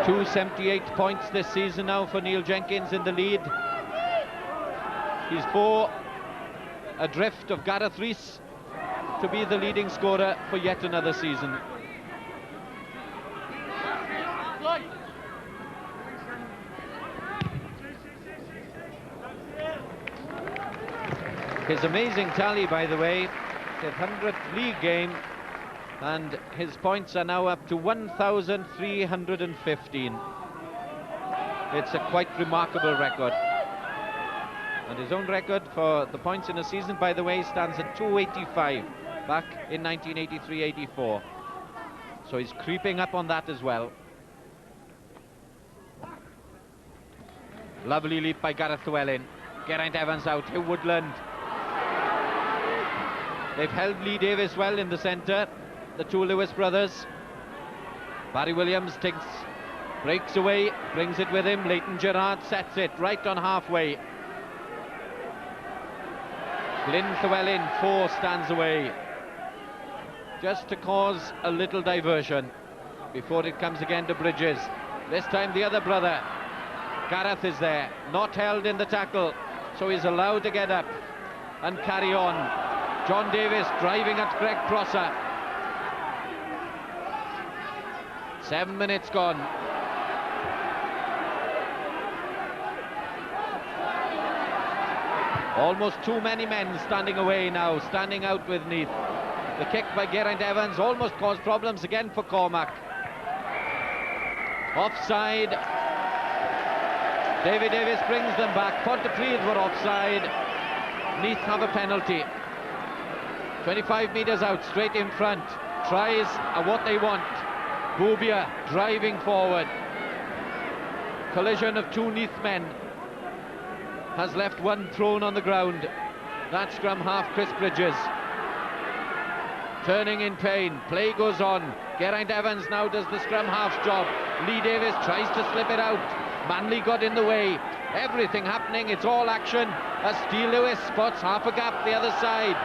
278 points this season now for Neil Jenkins in the lead. He's 4 adrift of Gareth Rees to be the leading scorer for yet another season. His amazing tally, by the way, his 100th league game, and his points are now up to 1,315. It's a quite remarkable record. And his own record for the points in a season, by the way, stands at 285 back in 1983-84. So he's creeping up on that as well. Lovely leap by Gareth Llewellyn. Geraint Evans out, Hugh Woodland. They've held Lee Davis well in the centre, the two Lewis brothers. Barry Williams breaks away, brings it with him. Leighton Gerrard sets it right on halfway. Glyn Llewellyn, 4 stands away, just to cause a little diversion before it comes again to Bridges. This time the other brother, Gareth, is there, not held in the tackle, so he's allowed to get up and carry on. John Davis driving at Greg Prosser. 7 minutes gone. Almost too many men standing away now, standing out with Neath. The kick by Geraint Evans almost caused problems again for Cormac. Offside. David Davis brings them back. Pontypridd were offside. Neath have a penalty. 25 metres out, straight in front. Tries are what they want. Bubia driving forward. Collision of two Neath men has left one thrown on the ground. That scrum half, Chris Bridges. Turning in pain, play goes on. Geraint Evans now does the scrum half's job. Lee Davis tries to slip it out. Manley got in the way. Everything happening, it's all action as Steve Lewis spots half a gap the other side.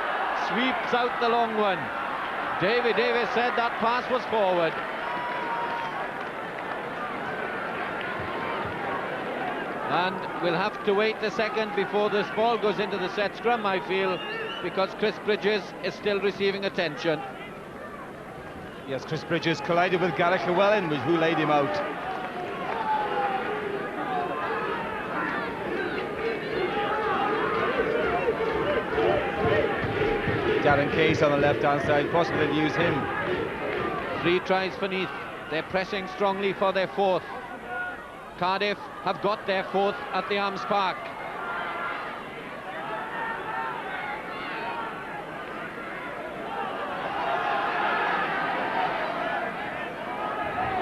Sweeps out the long one. David Davis said that pass was forward. And we'll have to wait a second before this ball goes into the set scrum, I feel, because Chris Bridges is still receiving attention. Yes, Chris Bridges collided with Gareth Llewellyn, who laid him out. Darren Case on the left-hand side, possibly to use him. 3 tries for Neath. They're pressing strongly for their 4th. Cardiff have got their 4th at the Arms Park.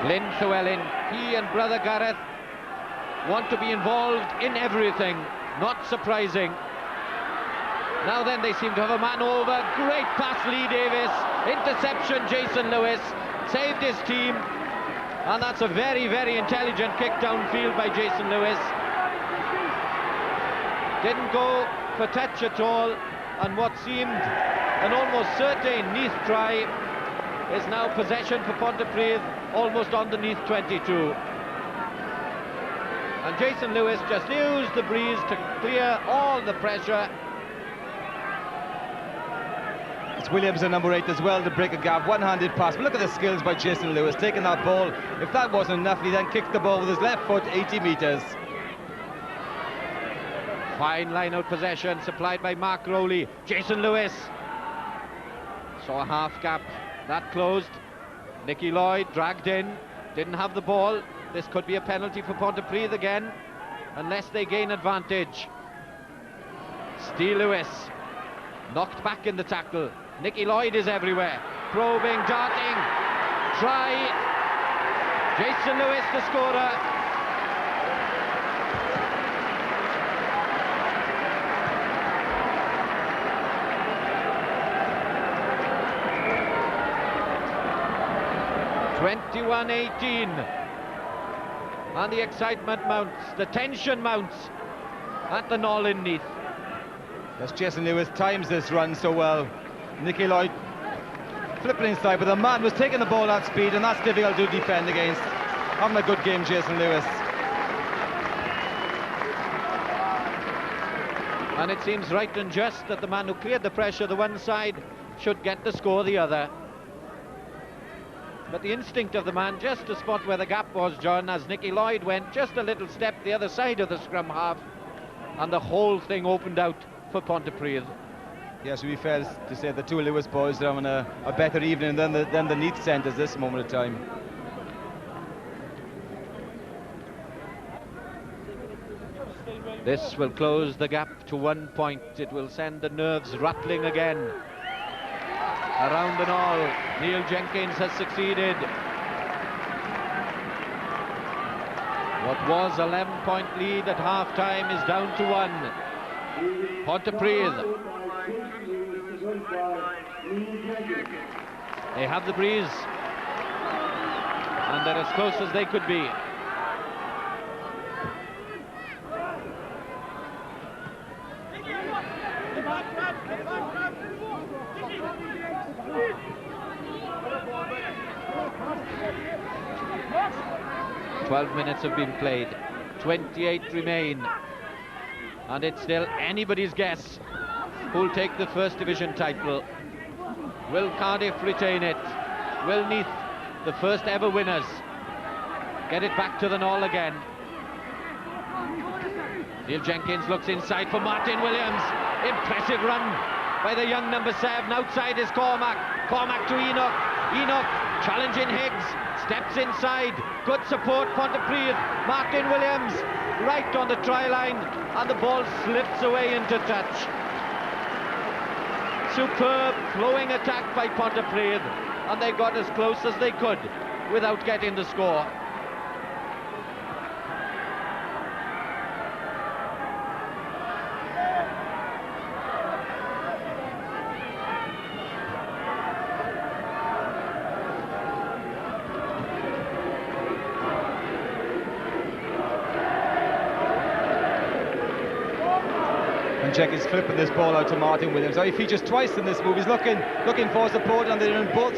Glyn Llewellyn, he and brother Gareth want to be involved in everything. Not surprising. Now then, they seem to have a man over. Great pass, Lee Davis. Interception, Jason Lewis. Saved his team. And that's a very, very intelligent kick downfield by Jason Lewis. Didn't go for touch at all. And what seemed an almost certain Neath try is now possession for Pontypridd, almost on the Neath 22. And Jason Lewis just used the breeze to clear all the pressure. It's Williams at number 8 as well to break a gap. One-handed pass. But look at the skills by Jason Lewis, taking that ball. If that wasn't enough, he then kicked the ball with his left foot 80 metres. Fine line-out possession supplied by Mark Rowley. Jason Lewis saw a half gap. That closed. Nicky Lloyd dragged in. Didn't have the ball. This could be a penalty for Pontypridd again, unless they gain advantage. Steve Lewis knocked back in the tackle. Nicky Lloyd is everywhere. Probing, darting. Try. Jason Lewis, the scorer. (21-18), and the excitement mounts, the tension mounts at the Knoll in Neath. Yes, Jason Lewis times this run so well. Nicky Lloyd flipping inside, but the man was taking the ball at speed, and that's difficult to defend against. having a good game, Jason Lewis. And it seems right and just that the man who cleared the pressure the one side should get the score the other. But the instinct of the man just to spot where the gap was, John, as Nicky Lloyd went just a little step the other side of the scrum half, and the whole thing opened out for Pontypridd. Yes, we fair to say the two Lewis boys are having a better evening than the Neath centres this moment of time. This will close the gap to 1 point. It will send the nerves rattling again. Around and all, Neil Jenkins has succeeded. What was a 11-point lead at half-time is down to 1. Pontypridd. They have the breeze, and they're as close as they could be. "12 minutes have been played, 28 remain, and it's still anybody's guess who'll take the First Division title. Will Cardiff retain it? Will Neath, the first ever winners, get it back to the Knoll again? Neil Jenkins looks inside for Martin Williams. Impressive run by the young number 7. Outside is Cormac. Cormac to Enoch. Enoch challenging Higgs. Steps inside. Good support, Pontypridd. Martin Williams right on the try line, and the ball slips away into touch. Superb flowing attack by Pontypridd, and they got as close as they could without getting the score. And Jenkins flipping this ball out to Martin Williams. Now he features twice in this move. He's looking for support, and they're in both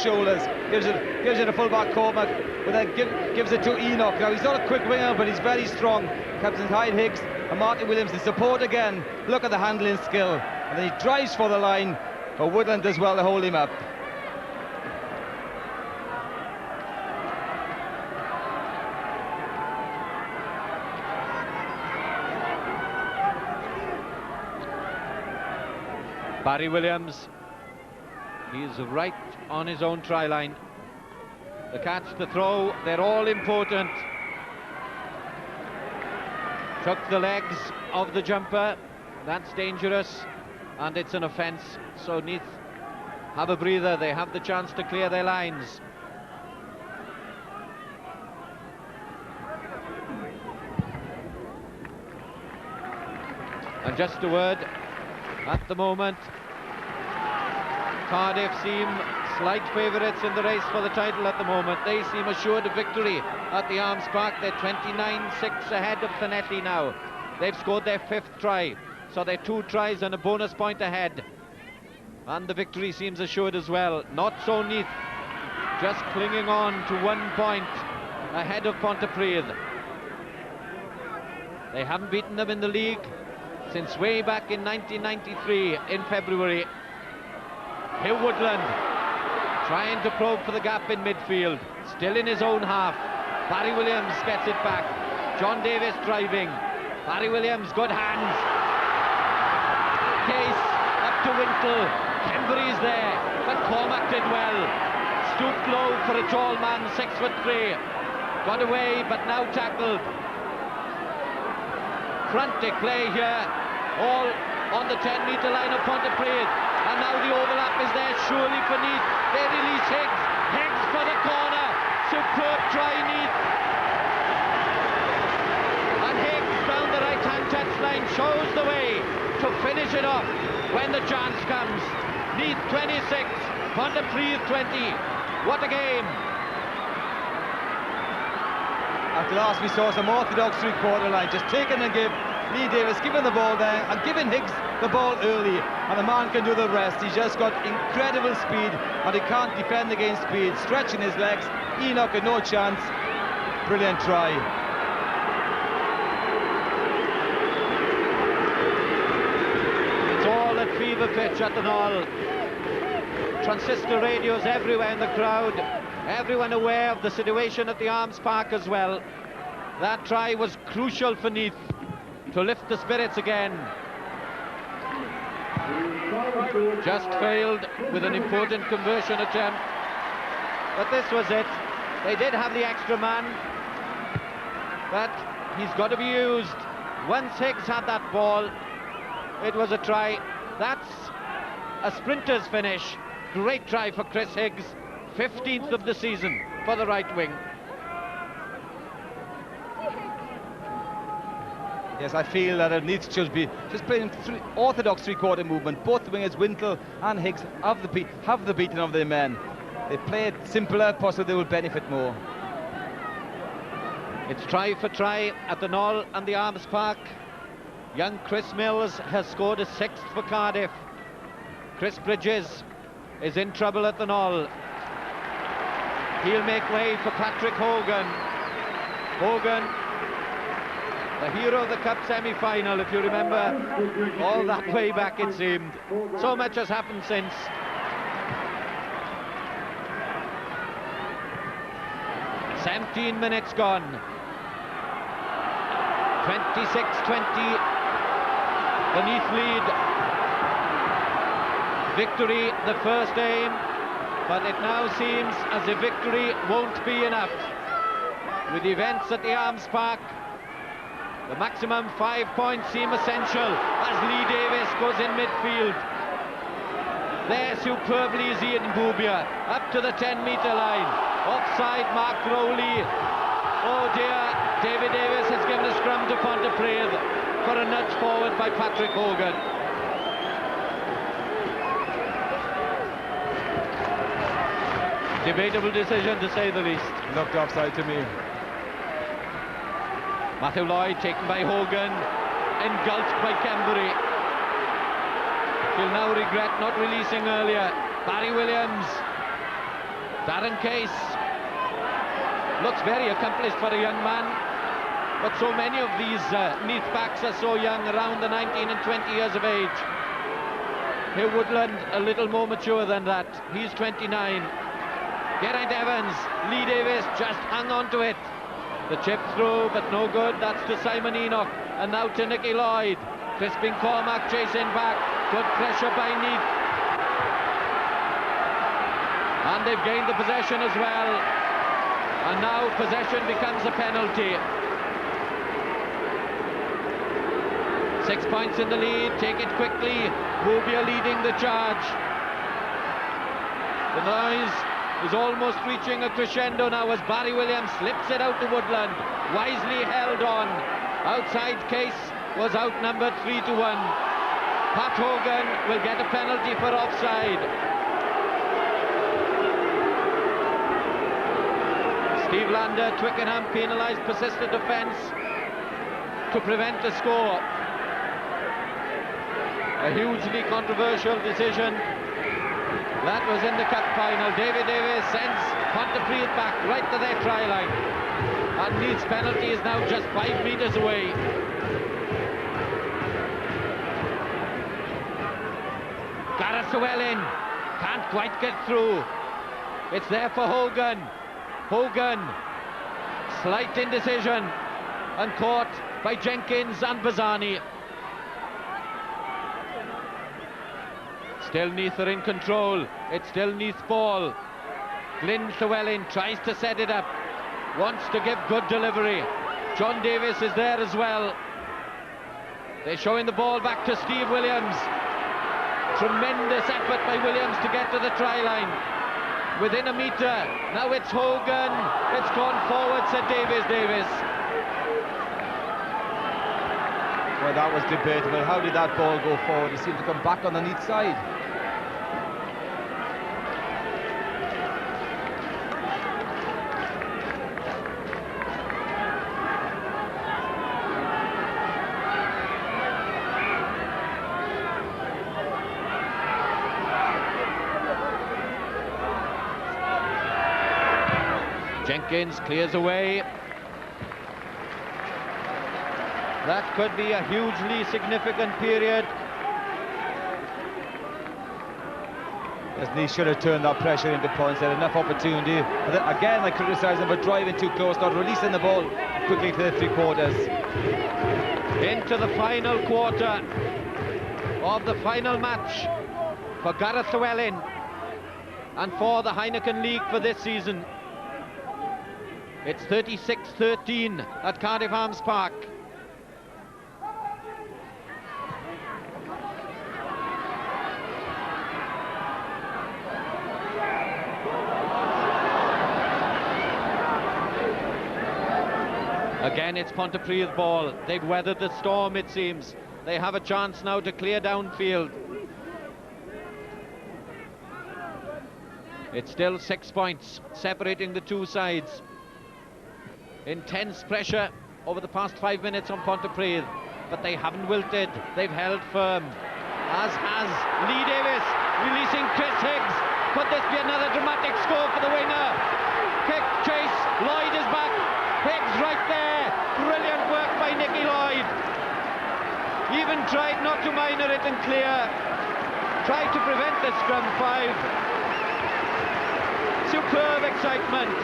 shoulders. Gives it to fullback Cormac, but then gives it to Enoch. Now he's not a quick winger, but he's very strong. Captain Hyde Higgs and Martin Williams in support again. Look at the handling skill, and then he drives for the line. For Woodland as well to hold him up. Barry Williams, he's right on his own try line. The catch, the throw, they're all important. Took the legs of the jumper, that's dangerous, and it's an offence. So Neath have a breather, they have the chance to clear their lines. And just a word, at the moment, Cardiff seem slight favourites in the race for the title at the moment. They seem assured of victory at the Arms Park. They're 29-6 ahead of Llanelli now. They've scored their 5th try, so they're 2 tries and a bonus point ahead. And the victory seems assured as well. Not so Neath, just clinging on to 1 point ahead of Pontypridd. They haven't beaten them in the league since way back in 1993 in February. Here Woodland trying to probe for the gap in midfield, still in his own half. Barry Williams gets it back. John Davis driving. Barry Williams, good hands. Case up to Wintle. Kembury's there, but Cormac did well. Stooped low for a tall man, 6'3". Got away, but now tackled. Frantic play here, all on the 10-metre line of Pontypridd, and now the overlap is there surely for Neath. They release Higgs. Higgs for the corner. Superb try, Neath. And Higgs down the right-hand touchline shows the way to finish it off when the chance comes. Neath 26, Pontypridd 20. What a game. At last we saw some orthodox three-quarter line, just taking and give. Lee Davis giving the ball there and giving Higgs the ball early, and the man can do the rest. He's just got incredible speed, and he can't defend against speed. Stretching his legs, Enoch had no chance. brilliant try. It's all at fever pitch at the Knoll. Transistor radios everywhere in the crowd. Everyone aware of the situation at the Arms Park as well. That try was crucial for Neath to lift the spirits again. Just failed with an important conversion attempt. But this was it. They did have the extra man, but he's got to be used. Once Higgs had that ball, it was a try. That's a sprinter's finish. Great try for Chris Higgs, 15th of the season for the right wing. Yes, I feel that Neath should be just playing orthodox three-quarter movement. Both the wingers, Wintle and Higgs, have the beating of their men. They play it simpler, possibly they will benefit more. It's try for try at the Knoll and the Arms Park. Young Chris Mills has scored a 6th for Cardiff. Chris Bridges is in trouble at the Knoll. He'll make way for Patrick Hogan. Hogan, the hero of the Cup semi-final, if you remember, all that way back it seemed. So much has happened since. "17 minutes gone. 26-20. The Neath lead. Victory, the first aim, but it now seems as if victory won't be enough. With events at the Arms Park, the maximum 5 points seem essential as Lee Davis goes in midfield. There superbly is Ian Boubia, up to the 10-metre line. Offside, Mark Rowley. Oh dear, David Davis has given a scrum to Pontypridd for a nudge forward by Patrick Hogan. Debatable decision, to say the least. Looked offside to me. Matthew Lloyd taken by Hogan, engulfed by Kembury. He'll now regret not releasing earlier. Barry Williams, Darren Case. Looks very accomplished for a young man, but so many of these Neath backs are so young, around the 19 and 20 years of age. Here Woodland, a little more mature than that. He's 29. Geraint Evans, Lee Davis just hung on to it. The chip through, but no good. That's to Simon Enoch, and now to Nicky Lloyd. Crispin Cormac chasing back. Good pressure by Neath. And they've gained the possession as well. And now possession becomes a penalty. 6 points in the lead. Take it quickly. Boubia leading the charge. The noise is almost reaching a crescendo now as Barry Williams slips it out to Woodland. Wisely held on. Outside Case was outnumbered 3-1. Pat Hogan will get a penalty for offside. Steve Lander, Twickenham penalised persistent offence to prevent the score. A hugely controversial decision. That was in the cup final. David Davis sends Pontypridd back right to their try line. And Neath's penalty is now just 5 metres away. Gareth Llewellyn can't quite get through. It's there for Hogan. Hogan, slight indecision, and caught by Jenkins and Bazzani. Still Neath are in control. It's still Neath ball. Glyn Llewellyn tries to set it up, wants to give good delivery. John Davis is there as well. They're showing the ball back to Steve Williams. Tremendous effort by Williams to get to the try line. Within a metre. Now it's Hogan. It's gone forward, said Davis. Well, that was debatable. How did that ball go forward? He seemed to come back on the Neath side. Jenkins clears away. That could be a hugely significant period. Yes, Neath should have turned that pressure into points. They had enough opportunity. But then, again, I criticise them for driving too close, not releasing the ball quickly to the three-quarters. Into the final quarter of the final match for Gareth Llewellyn and for the Heineken League for this season. It's 36-13 at Cardiff Arms Park. Again, it's Pontypridd ball. They've weathered the storm, it seems. They have a chance now to clear downfield. It's still 6 points separating the two sides. Intense pressure over the past 5 minutes on Pontypridd, but they haven't wilted. They've held firm, as has Lee Davis, releasing Chris Higgs. Could this be another dramatic score for the winger? Kick, chase, Lloyd is back. Higgs right there. Brilliant work by Nicky Lloyd. Even tried not to minor it and clear. Tried to prevent the scrum 5. Superb excitement.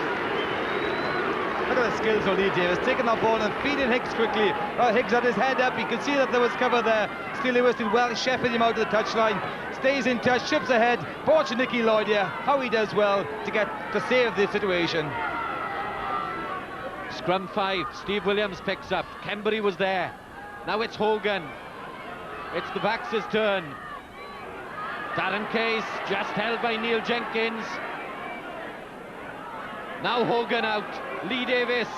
Look at the skills of Lee Davis, taking that ball and feeding Higgs quickly. Higgs had his head up, you could see that there was cover there. Steele Lewis did well, shepherding him out to the touchline. Stays in touch, chips ahead. Watch Nicky Lloyd here, how he does well to save the situation. Scrum 5, Steve Williams picks up. Kembury was there. Now it's Hogan. It's the backs' turn. Darren Case just held by Neil Jenkins. Now Hogan out. Lee Davis.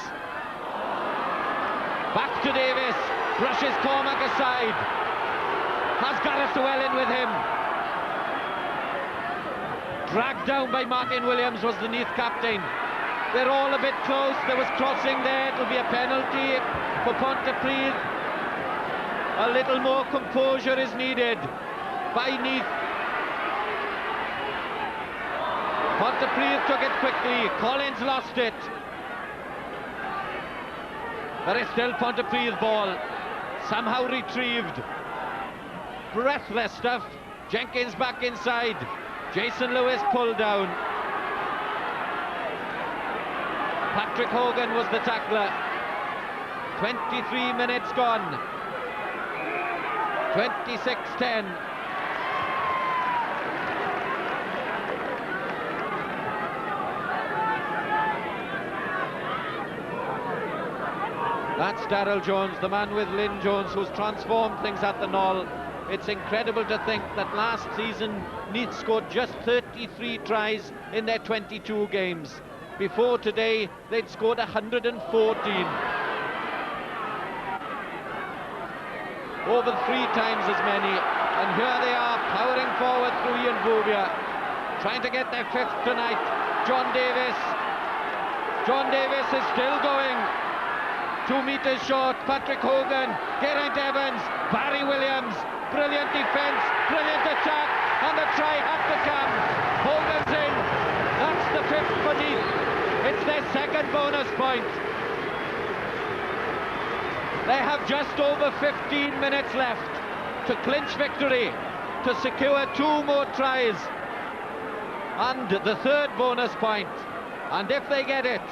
Back to Davis. Brushes Cormac aside. Has Gareth Llewellyn with him. Dragged down by Martin Williams was the Neath captain. They're all a bit close. There was crossing there. It'll be a penalty for Pontypridd. A little more composure is needed by Neath. Pontypridd took it quickly. Collins lost it. There is still Pontypridd ball. Somehow retrieved. Breathless stuff. Jenkins back inside. Jason Lewis pulled down. Patrick Hogan was the tackler. 23 minutes gone. 26-10. That's Darryl Jones, the man with Lynn Jones, who's transformed things at the Knoll. It's incredible to think that last season Neath scored just 33 tries in their 22 games. Before today, they'd scored 114. Over 3 times as many. And here they are, powering forward through Ian Bouvier, trying to get their 5th tonight. John Davis. John Davis is still going. 2 meters short. Patrick Hogan. Geraint Evans. Barry Williams. Brilliant defence. Brilliant attack. And the try had to come. Hogan's in. That's the 5th for Neath. It's their 2nd bonus point. They have just over 15 minutes left to clinch victory, to secure 2 more tries and the 3rd bonus point. And if they get it,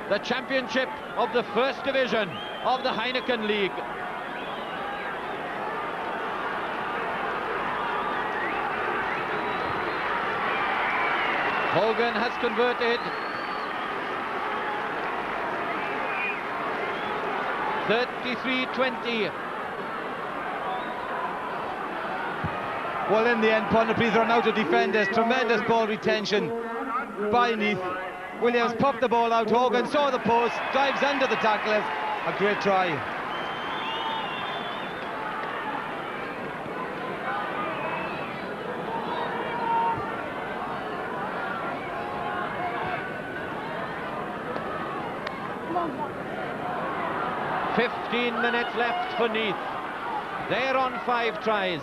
the championship of the 1st division of the Heineken League. Hogan has converted. 33-20. Well, in the end, Pontypridd run out of defenders. Tremendous ball retention by Neath. Williams popped the ball out. Hogan saw the post, dives under the tacklers. A great try. Minutes left for Neath. They're on 5 tries.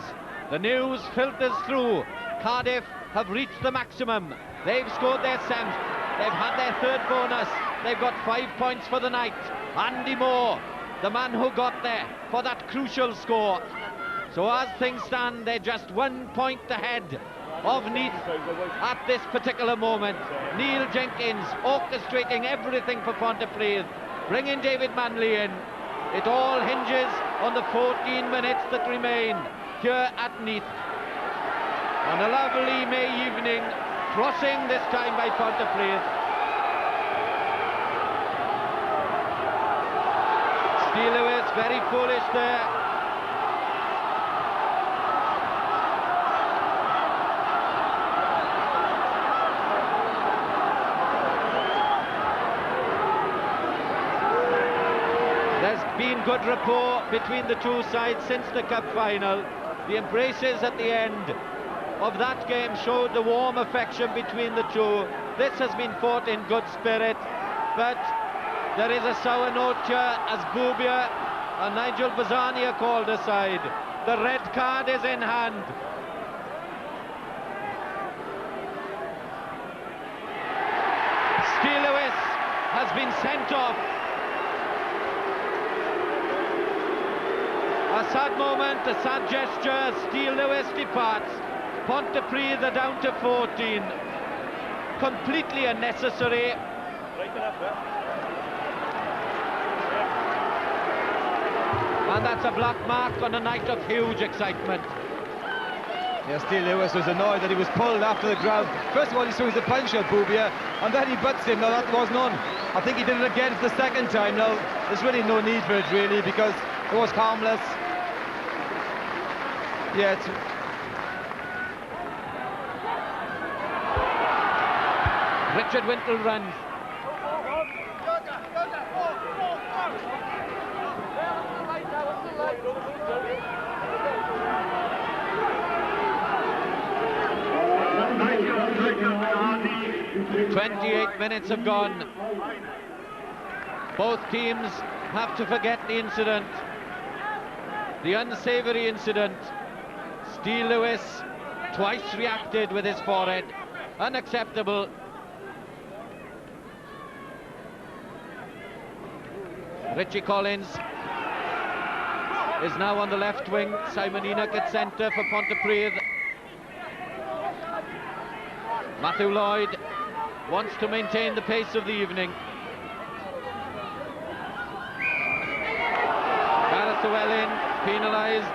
The news filters through. Cardiff have reached the maximum. They've scored their 7th. They've had their 3rd bonus. They've got 5 points for the night. Andy Moore the man who got there for that crucial score. So as things stand, they're just 1 point ahead of Neath at this particular moment. Neil Jenkins orchestrating everything for Pontypridd, bringing David Manley in. It all hinges on the 14 minutes that remain here at Neath. On a lovely May evening, crossing this time by Pontypridd. Steve Lewis, very foolish there. There's been good rapport between the two sides since the cup final. The embraces at the end of that game showed the warm affection between the two. This has been fought in good spirit, but there is a sour note here as Bubia and Nigel Bazzani are called aside. The red card is in hand. Steve Lewis has been sent off. A sad moment, a sad gesture. Steve Lewis departs. Pontypridd are down to 14. Completely unnecessary. And that's a black mark on a night of huge excitement. Yeah, Steve Lewis was annoyed that he was pulled after the grab. First of all, he swings the punch at Bubia, and then he butts him. Now, that was none. I think he did it again for the second time. Now, there's really no need for it, really, because it was harmless. Yeah, it's... Richard Wintle runs. "28 minutes have gone. Both teams have to forget the incident, the unsavoury incident. Steve Lewis twice reacted with his forehead. Unacceptable. Richie Collins is now on the left wing. Simon Enoch at centre for Pontypridd. Matthew Lloyd wants to maintain the pace of the evening. Gareth Llewellyn penalised.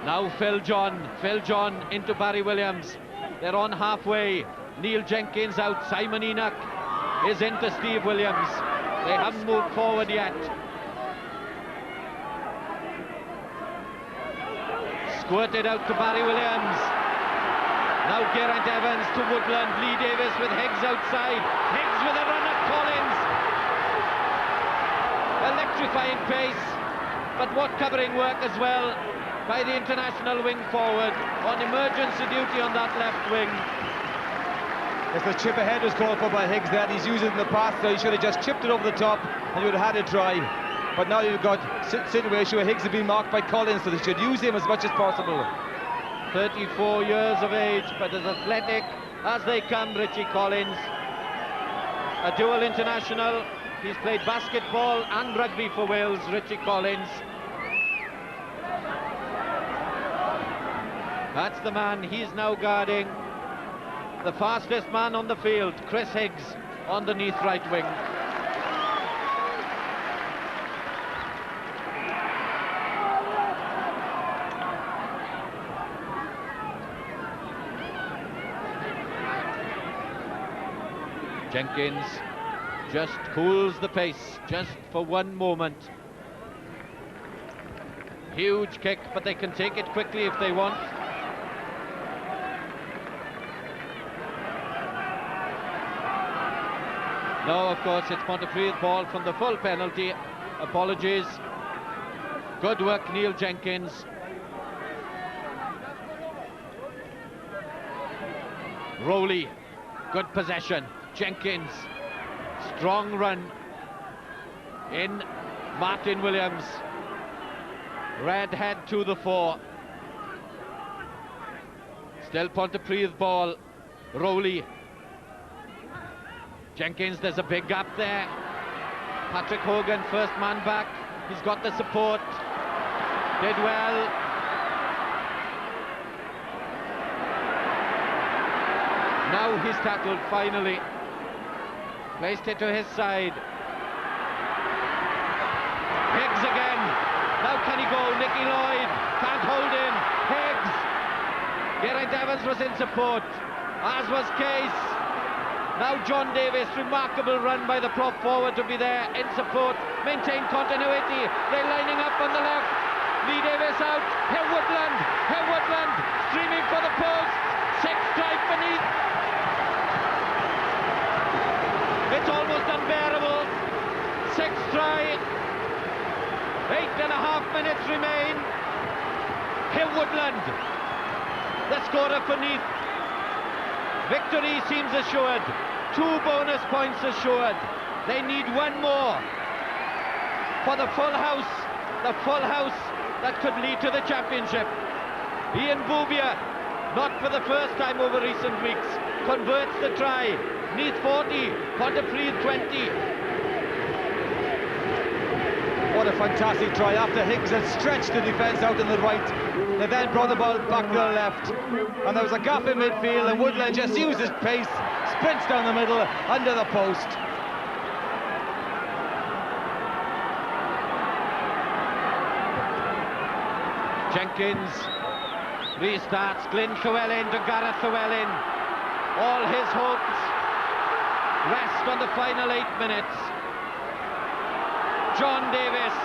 Now Phil John into Barry Williams. They're on halfway. Neil Jenkins out. Simon Enoch is into Steve Williams. They haven't moved forward yet. Squirted out to Barry Williams. Now Geraint Evans to Woodland. Lee Davis with Higgs outside. Higgs with a run at Collins. Electrifying pace, but what covering work as well by the international wing forward on emergency duty on that left wing. Yes, the chip ahead was called for by Higgs there. He's used it in the past, so he should have just chipped it over the top and you would have had a try. But now you've got a situation where Higgs has been marked by Collins, so they should use him as much as possible. 34 years of age, but as athletic as they come, Richie Collins. A dual international. He's played basketball and rugby for Wales, Richie Collins. That's the man he's now guarding. The fastest man on the field, Chris Higgs, on the Neath right wing. Jenkins just cools the pace, just for one moment. Huge kick, but they can take it quickly if they want. No, of course, it's Pontypridd ball from the full penalty. Apologies. Good work, Neil Jenkins. Rowley, good possession. Jenkins, strong run in. Martin Williams, red head to the fore. Still Pontypridd ball. Rowley, Jenkins, there's a big gap there. Patrick Hogan, first man back. He's got the support. Did well. Now he's tackled finally. Placed it to his side. Higgs again. Now can he go? Nicky Lloyd can't hold him. Higgs. Geraint Evans was in support, as was Case. Now John Davis, remarkable run by the prop forward to be there in support, maintain continuity. They're lining up on the left. Lee Davis out. Here Woodland, streaming for the post. 6 strike beneath. It's almost unbearable. 6th try. 8.5 minutes remain. Here Woodland, the scorer for Neath. Victory seems assured. 2 bonus points assured. They need 1 more for the full house that could lead to the championship. Ian Bouvier, not for the first time over recent weeks, converts the try. Neath 40, Pontypridd 20. What a fantastic try. After Higgs had stretched the defence out on the right, they then brought the ball back to the left, and there was a gap in midfield, and Woodland just used his pace, sprints down the middle, under the post. Jenkins restarts. Glyn Llewellyn to Gareth Llewellyn. All his hopes rest on the final 8 minutes. John Davis,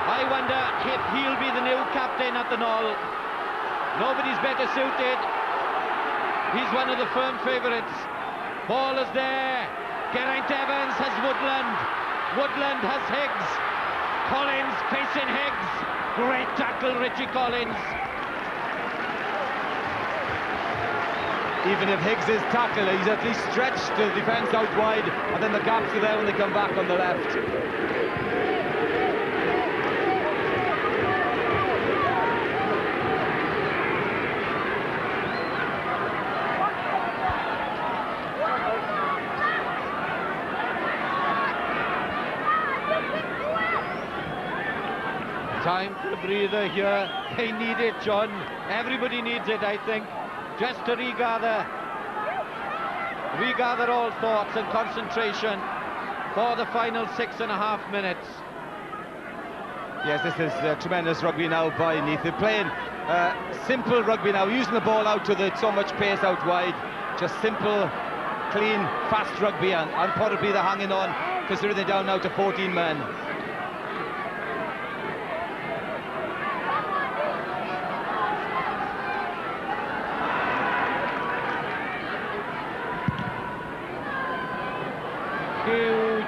I wonder if he'll be the new captain at the Knoll. Nobody's better suited. He's one of the firm favourites. Ball is there. Geraint Evans has Woodland. Woodland has Higgs. Collins facing Higgs. Great tackle, Richie Collins. Even if Higgs is tackled, he's at least stretched the defence out wide, and then the gaps are there when they come back on the left. Time for a breather here. They need it, John. Everybody needs it, I think. Just to regather all thoughts and concentration for the final 6.5 minutes. Yes, this is tremendous rugby now by Neath. They're playing simple rugby now, using the ball out to so much pace out wide. Just simple, clean, fast rugby, and Pontypridd they're hanging on, considering they're down now to 14 men.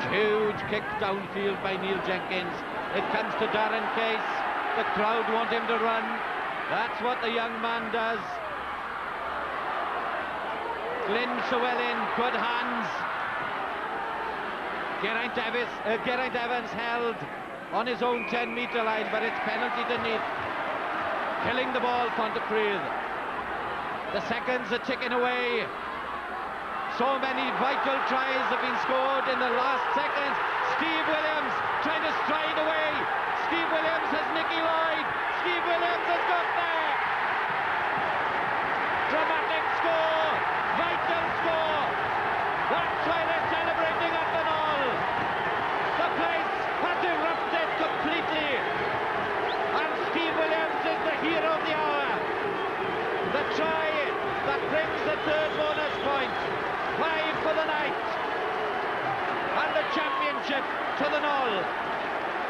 Huge kick downfield by Neil Jenkins. It comes to Darren Case. The crowd want him to run. That's what the young man does. Glyn Llewellyn, good hands. Geraint Evans held on his own 10-metre line, but it's penalty to Neath. Killing the ball, Pontypridd. The seconds are ticking away. So many vital tries have been scored in the last seconds. Steve Williams trying to stride away. Steve Williams has Nicky Lloyd. Steve Williams has got there. Dramatic score. Vital score. That's why they're celebrating at the Knoll. The place has erupted completely. And Steve Williams is the hero of the hour. The try that brings the 3rd bonus point. 5 for the night, and the championship to the Knoll.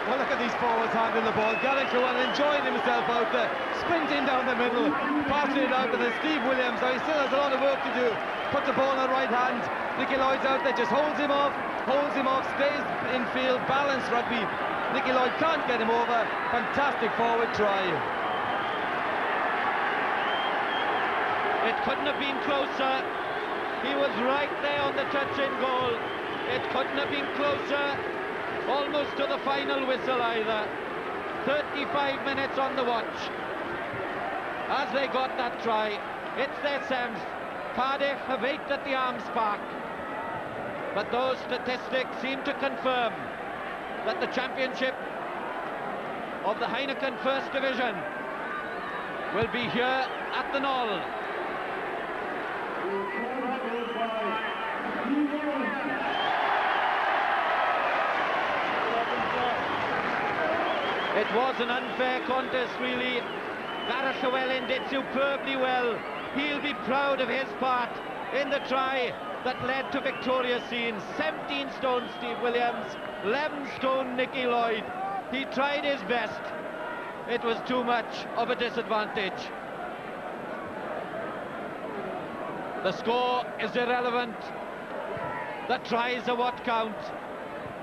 Well, look at these forwards handling the ball. Gareth Llewellyn enjoying himself out there, sprinting down the middle, passing it out, and then Steve Williams, now he still has a lot of work to do. Put the ball in the right hand. Nicky Lloyd's out there, just holds him off, stays in field, balanced rugby. Nicky Lloyd can't get him over. Fantastic forward try. It couldn't have been closer. He was right there on the touch-in goal. It couldn't have been closer. Almost to the final whistle either. 35 minutes on the watch. As they got that try, it's their 7th. Cardiff have 8 at the Arms Park. But those statistics seem to confirm that the championship of the Heineken First Division will be here at the Knoll. It was an unfair contest, really. Gareth Llewellyn did superbly well. He'll be proud of his part in the try that led to victorious scenes. 17 stone Steve Williams, 11 stone Nicky Lloyd. He tried his best. It was too much of a disadvantage. The score is irrelevant. The tries are what count.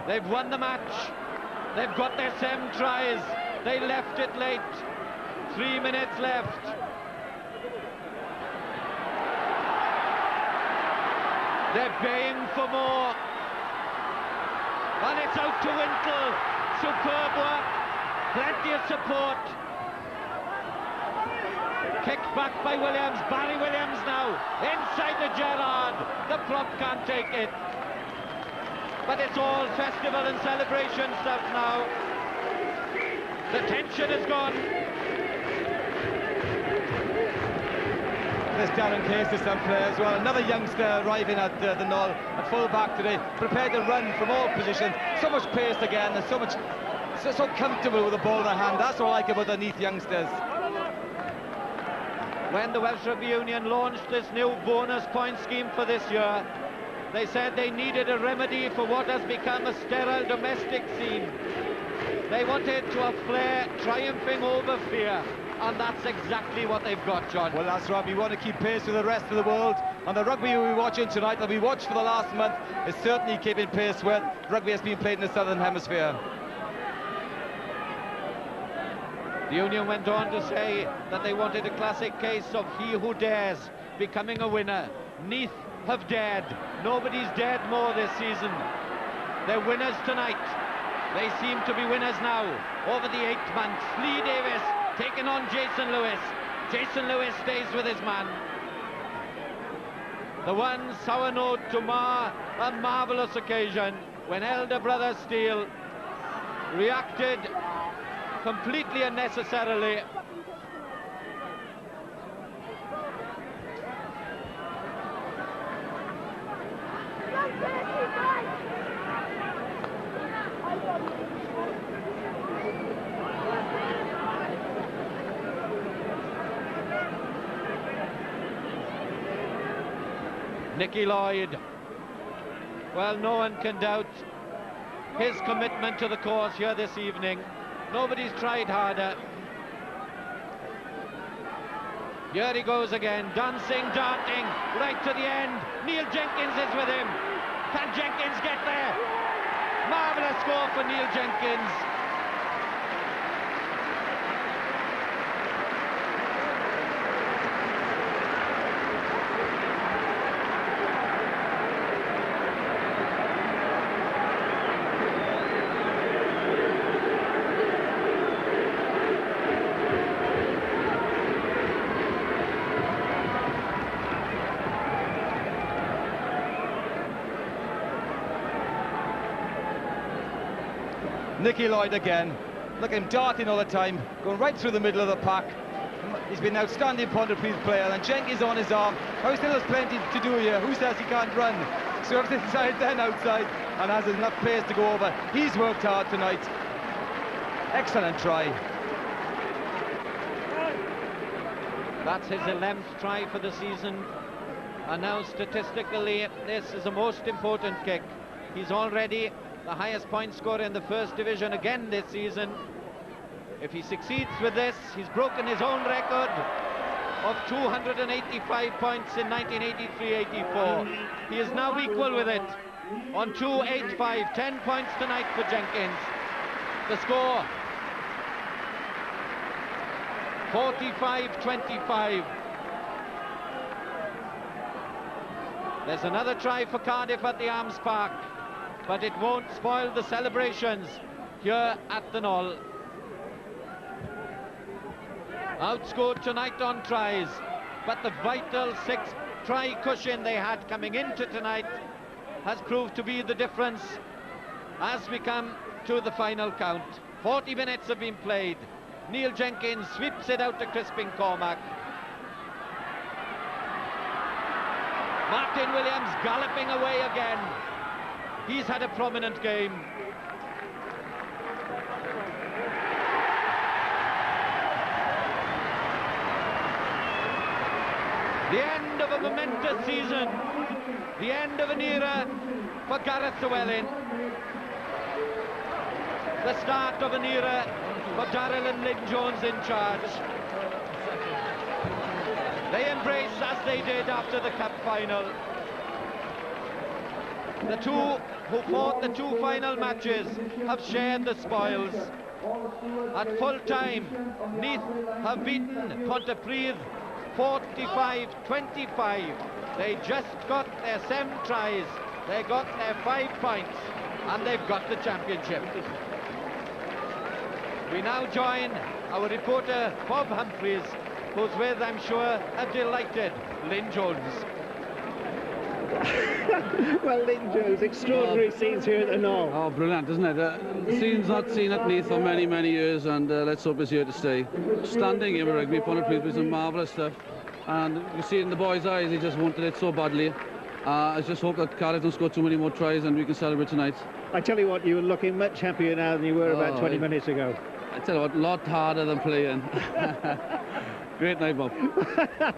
They've won the match. They've got their 7 tries. They left it late. 3 minutes left. They're baying for more. And it's out to Wintle. Superb work. Plenty of support. Kicked back by Williams. Barry Williams now. Inside the Gerrard. The prop can't take it. But it's all festival and celebration stuff now. The tension is gone. There's Darren Case to some players as well. Another youngster arriving at the Knoll at full back today, prepared to run from all positions. So much pace again, and so comfortable with the ball in their hand. That's what I like about the Neath youngsters. When the Welsh Rugby Union launched this new bonus point scheme for this year, they said they needed a remedy for what has become a sterile domestic scene. They wanted to have flair triumphing over fear, and that's exactly what they've got, John. Well, that's right. We want to keep pace with the rest of the world. And the rugby we're watching tonight, that we watched for the last month, is certainly keeping pace with rugby has been played in the Southern Hemisphere. The Union went on to say that they wanted a classic case of he who dares becoming a winner. Neath have dared. Nobody's dared more this season. They're winners tonight. They seem to be winners now over the 8 months. Lee Davis taking on Jason Lewis. Jason Lewis stays with his man. The one sour note to mar a marvellous occasion when elder brother Steele reacted completely unnecessarily. Nicky Lloyd, well, no one can doubt his commitment to the cause here this evening. Nobody's tried harder. Here he goes again, dancing, darting, right to the end. Neil Jenkins is with him. Can Jenkins get there? Marvellous score for Neil Jenkins. Nicky Lloyd again. Look at him darting all the time, going right through the middle of the pack. He's been an outstanding Pontypridd player, and Jenkins on his arm. How still has plenty to do here. Who says he can't run? Serves inside, then outside, and has enough pace to go over. He's worked hard tonight. Excellent try. That's his 11th try for the season. And now statistically, this is the most important kick. He's already the highest point scorer in the First Division again this season. If he succeeds with this, he's broken his own record of 285 points in 1983-84. He is now equal with it on 285, 10 points tonight for Jenkins. The score, 45-25. There's another try for Cardiff at the Arms Park, but it won't spoil the celebrations here at the Knoll. Outscored tonight on tries, but the vital 6 try cushion they had coming into tonight has proved to be the difference as we come to the final count. 40 minutes have been played. Neil Jenkins sweeps it out to Crispin Cormac. Martin Williams galloping away again. He's had a prominent game. The end of a momentous season. The end of an era for Gareth Llewellyn. The start of an era for Darrell and Lynn Jones in charge. They embrace as they did after the cup final. The two who fought the two final matches have shared the spoils. At full time, Neath have beaten Pontypridd 45-25. They just got their 7 tries, they got their 5 points, and they've got the championship. We now join our reporter Bob Humphreys, who's with, I'm sure, a delighted Lynn Jones. Well, Lynn Jones, extraordinary scenes here at the Knoll. Oh, brilliant, isn't it? Scenes not seen at Neath for many, many years, and let's hope it's here to stay. Standing game of rugby, Pontypridd with some marvellous stuff, and you see it in the boys' eyes, they just wanted it so badly. I just hope that Cardiff don't score too many more tries and we can celebrate tonight. I tell you what, you're looking much happier now than you were about 20 minutes ago. I tell you what, a lot harder than playing. Great night, Bob.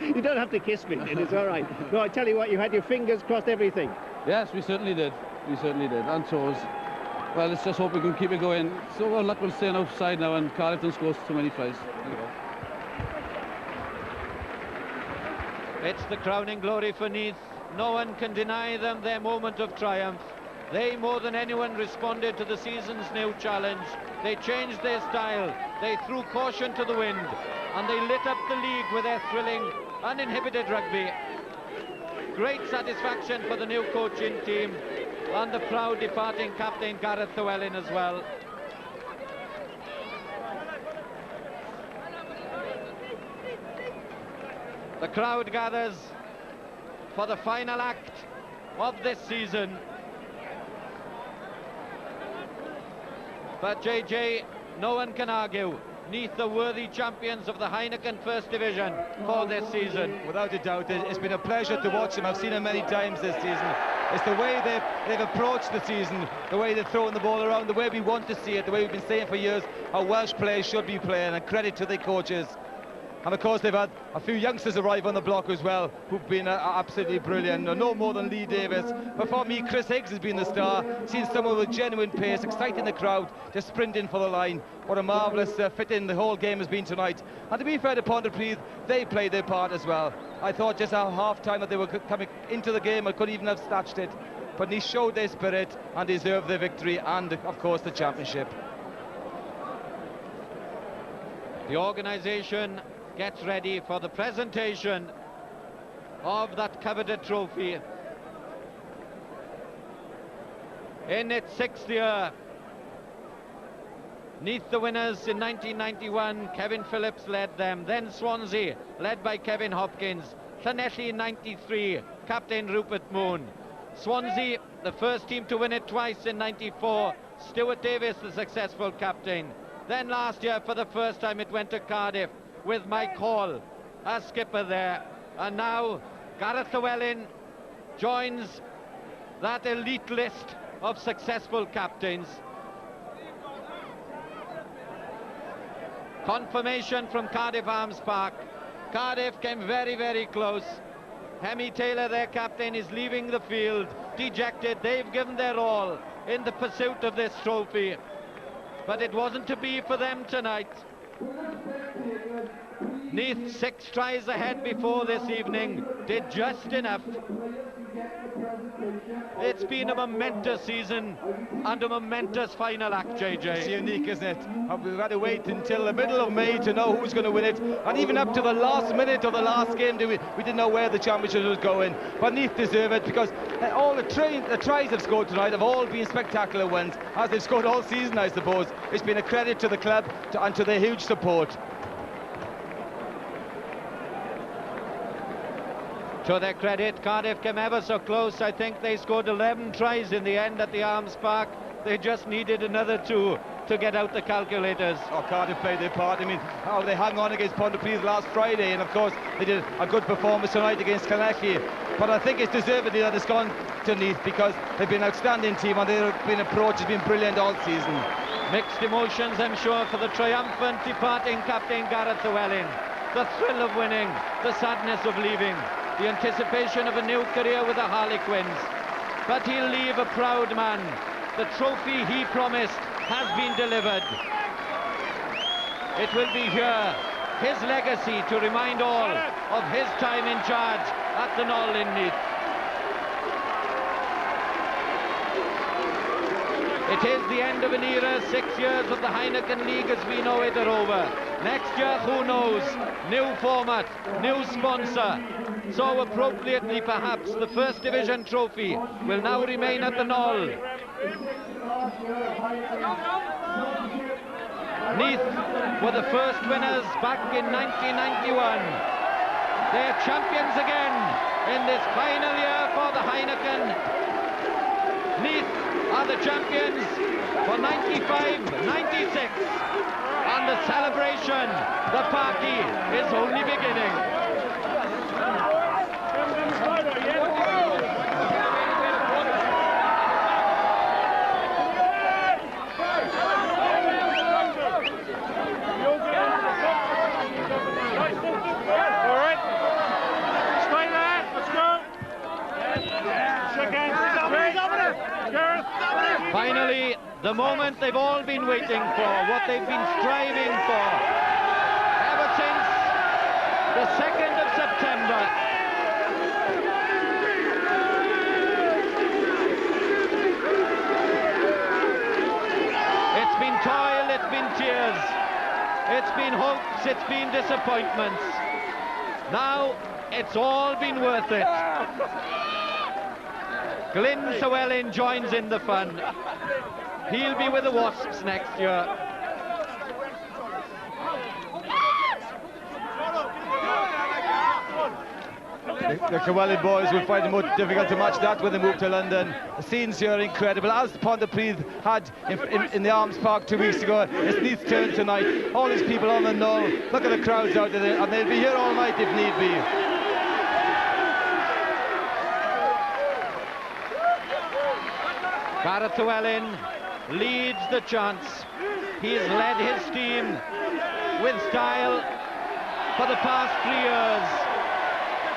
You don't have to kiss me, it's all right. No, I tell you what, you had your fingers crossed everything. Yes, we certainly did. We certainly did. And toes. Well, let's just hope we can keep it going. So well, luck will stay on outside now and Cardiff don't score too many tries. It's the crowning glory for Neath. No one can deny them their moment of triumph. They, more than anyone, responded to the season's new challenge. They changed their style, they threw caution to the wind, and they lit up the league with their thrilling, uninhibited rugby. Great satisfaction for the new coaching team, and the proud departing captain Gareth Llewellyn as well. The crowd gathers for the final act of this season. But JJ, no one can argue. Neath the worthy champions of the Heineken First Division for this season. Without a doubt, it's been a pleasure to watch them. I've seen them many times this season. It's the way they've approached the season, the way they're throwing the ball around, the way we want to see it, the way we've been saying for years how Welsh players should be playing, and credit to the coaches. And of course they've had a few youngsters arrive on the block as well, who've been absolutely brilliant. No more than Lee Davis. But for me, Chris Higgs has been the star. Seen someone with genuine pace, exciting the crowd, just sprinting for the line. What a marvellous fit-in the whole game has been tonight. And to be fair to Pontypridd, they played their part as well. I thought just at half-time that they were coming into the game and couldn't even have snatched it. But they showed their spirit and deserved the victory and, of course, the championship. The organisation gets ready for the presentation of that coveted trophy. In its 6th year, Neath the winners in 1991, Kevin Phillips led them. Then Swansea, led by Kevin Hopkins. Llanelli in 93, Captain Rupert Moon. Swansea, the first team to win it twice in 94. Stuart Davis, the successful captain. Then last year, for the first time, it went to Cardiff, with Mike Hall as skipper there. And now Gareth Llewellyn joins that elite list of successful captains. Confirmation from Cardiff Arms Park. Cardiff came very, very close. Hemi Taylor, their captain, is leaving the field, dejected. They've given their all in the pursuit of this trophy. But it wasn't to be for them tonight. Neath, 6 tries ahead before this evening, did just enough. It's been a momentous season and a momentous final act, JJ. It's unique, isn't it? We've had to wait until the middle of May to know who's going to win it, and even up to the last minute of the last game, we didn't know where the championship was going. But Neath deserve it, because all the tries they've scored tonight have all been spectacular ones, as they've scored all season, I suppose. It's been a credit to the club and to their huge support. To their credit, Cardiff came ever so close. I think they scored 11 tries in the end at the Arms Park. They just needed another 2 to get out the calculators. Oh, Cardiff played their part. I mean, they hung on against Pontypridd last Friday, and of course they did a good performance tonight against Llanelli. But I think it's deservedly that it's gone to Neath, because they've been an outstanding team and their approach has been brilliant all season. Mixed emotions, I'm sure, for the triumphant departing captain Gareth Llewellyn. The thrill of winning, the sadness of leaving, the anticipation of a new career with the Harlequins. But he'll leave a proud man. The trophy he promised has been delivered. It will be here, his legacy, to remind all of his time in charge at the Knoll in Neath. It is the end of an era. 6 years of the Heineken League as we know it are over. Next year, who knows? New format, new sponsor. So appropriately, perhaps, the First Division trophy will now remain at the Knoll. Neath were the first winners back in 1991. They're champions again in this final year for the Heineken. Neath are the champions for 95-96. And the celebration, the party, is only beginning. Finally, the moment they've all been waiting for, what they've been striving for ever since the 2nd of September. It's been toil, it's been tears, it's been hopes, it's been disappointments. Now, it's all been worth it. Glyn Llewellyn joins in the fun. He'll be with the Wasps next year. The Llewellyn boys will find it more difficult to match that when they move to London. The scenes here are incredible, as Pontypridd had in the Arms Park 2 weeks ago. It's Neath's turn tonight. All these people on the Knoll. Look at the crowds out there, and they'll be here all night if need be. Gareth Llewellyn leads the chance. He's led his team with style for the past 3 years.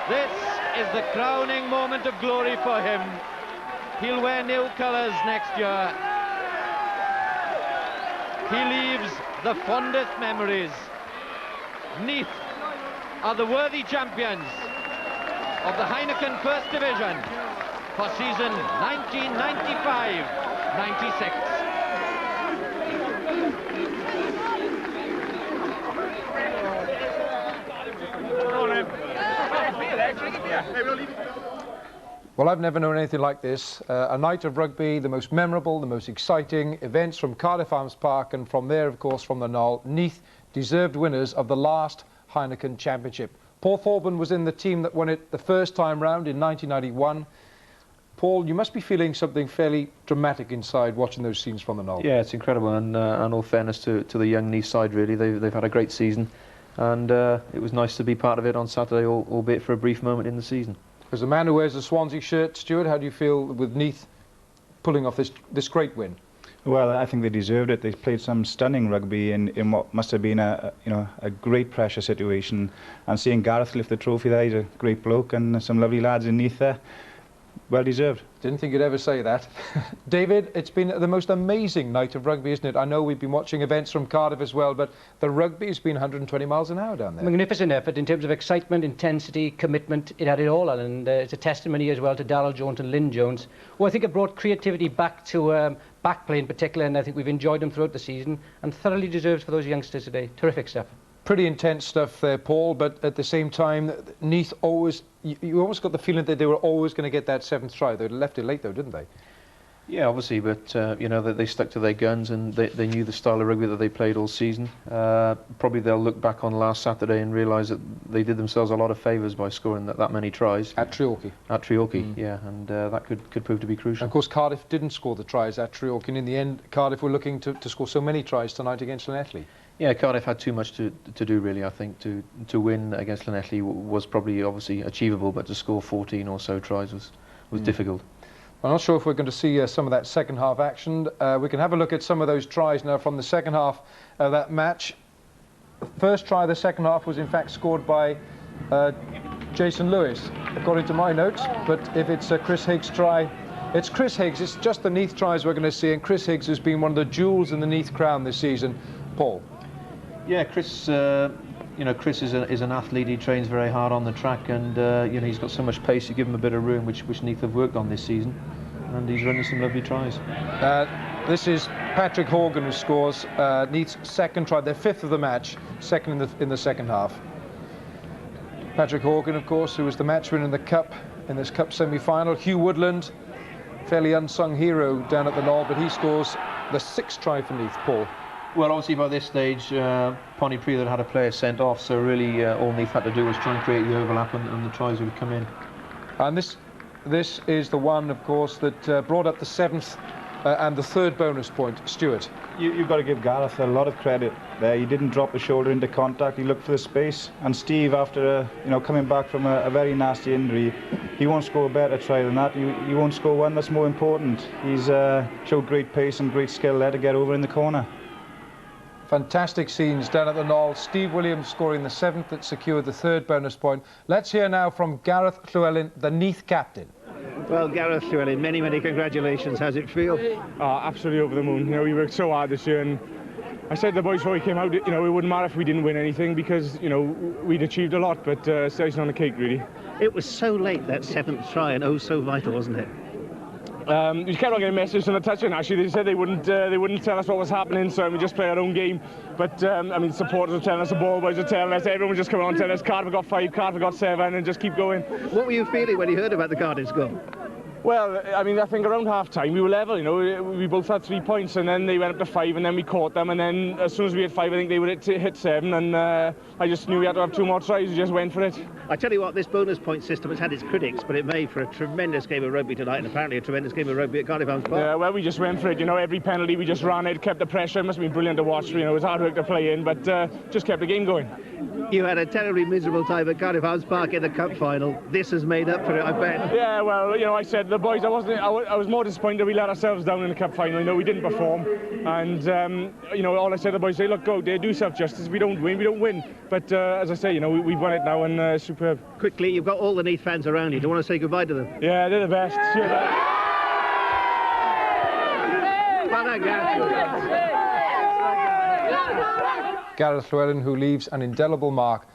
This is the crowning moment of glory for him. He'll wear new colours next year. He leaves the fondest memories. Neath are the worthy champions of the Heineken First Division for season 1995-96. Well, I've never known anything like this. A night of rugby, the most memorable, the most exciting events from Cardiff Arms Park, and from there, of course, from the Knoll. Neath, deserved winners of the last Heineken Championship. Paul Thorburn was in the team that won it the first time round in 1991. Paul, you must be feeling something fairly dramatic inside watching those scenes from the Knoll. Yeah, it's incredible, and all fairness to the young Neath side, really. They've had a great season, and it was nice to be part of it on Saturday, albeit for a brief moment in the season. As a man who wears the Swansea shirt, Stuart, how do you feel with Neath pulling off this great win? Well, I think they deserved it. They played some stunning rugby in what must have been a great pressure situation. And seeing Gareth lift the trophy there, he's a great bloke, and some lovely lads in Neath there. Well deserved. Didn't think you'd ever say that. David, it's been the most amazing night of rugby, isn't it? I know we've been watching events from Cardiff as well, but the rugby has been 120 miles an hour down there. Magnificent effort in terms of excitement, intensity, commitment. It had it all, and it's a testimony as well to Darryl Jones and Lynn Jones, who I think have brought creativity back to back play in particular, and I think we've enjoyed them throughout the season, and thoroughly deserved for those youngsters today. Terrific stuff. Pretty intense stuff there, Paul, but at the same time, Neath always, you almost got the feeling that they were always going to get that 7th try. They left it late though, didn't they? Yeah, obviously, but you know, that they stuck to their guns and they knew the style of rugby that they played all season. Probably they'll look back on last Saturday and realise that they did themselves a lot of favours by scoring that many tries. At Treorchy. At Treorchy, yeah, and that could prove to be crucial. And of course, Cardiff didn't score the tries at Treorchy, and in the end, Cardiff were looking to score so many tries tonight against Llanelli. Yeah, Cardiff had too much to do, really. I think to win against Llanelli was probably obviously achievable, but to score 14 or so tries was difficult. I'm not sure if we're going to see some of that second half action. We can have a look at some of those tries now from the second half of that match. First try of the second half was in fact scored by Jason Lewis, according to my notes. But if it's a Chris Higgs try, it's Chris Higgs. It's just the Neath tries we're going to see, and Chris Higgs has been one of the jewels in the Neath crown this season. Paul. Yeah, Chris. You know, Chris is an athlete. He trains very hard on the track, and you know, he's got so much pace. You give him a bit of room, which Neath have worked on this season, and he's running some lovely tries. This is Patrick Horgan who scores Neath's second try, their fifth of the match, second in the second half. Patrick Horgan, of course, who was the match winner in the cup, in this cup semi-final. Hugh Woodland, fairly unsung hero down at the Knoll, but he scores the sixth try for Neath. Paul. Well, obviously by this stage, Pontypridd had a player sent off, so really all Neath had to do was try and create the overlap, and the tries would come in. And this is the one, of course, that brought up the seventh and the third bonus point. Stuart. You've got to give Gareth a lot of credit there. He didn't drop the shoulder into contact. He looked for the space. And Steve, after you know, coming back from a very nasty injury, he won't score a better try than that. He won't score one that's more important. He's showed great pace and great skill there to get over in the corner. Fantastic scenes down at the Knoll. Steve Williams scoring the seventh that secured the third bonus point. Let's hear now from Gareth Llewellyn, the Neath captain. Well, Gareth Llewellyn, many congratulations. How's it feel? Absolutely over the moon. You know, we worked so hard this year, and I said to the boys before we came out, you know, it wouldn't matter if we didn't win anything, because, you know, we'd achieved a lot, but icing on the cake, really. It was so late, that seventh try, and oh, so vital, wasn't it? We kept on getting messages from the touchline. Actually, they said they wouldn't tell us what was happening, so we just play our own game. But I mean, supporters are telling us, the ball boys are telling us, everyone was just coming on telling us Cardiff got 5, Cardiff got 7, and just keep going. What were you feeling when you heard about the Cardiff score? Well, I mean, I think around half-time we were level, you know, we both had 3 points, and then they went up to 5, and then we caught them, and then as soon as we had 5, I think they would hit 7, and I just knew we had to have 2 more tries. We just went for it. I tell you what, this bonus point system has had its critics, but it made for a tremendous game of rugby tonight, and apparently a tremendous game of rugby at Cardiff Arms Park. Yeah, well, we just went for it, you know, every penalty we just ran it, kept the pressure. It must have been brilliant to watch, you know, it was hard work to play in, but just kept the game going. You had a terribly miserable time at Cardiff Arms Park in the cup final. This has made up for it, I bet. Yeah, well, you know, I said to the boys, I was more disappointed we let ourselves down in the cup final. You know, we didn't perform, and you know, all I said to the boys, say, look, go there, do yourself justice. If we don't win, we don't win. But as I say, you know, we've won it now, and superb. Quickly, you've got all the Neath fans around you. Do you want to say goodbye to them? Yeah, they're the best. Gareth Llewellyn, who leaves an indelible mark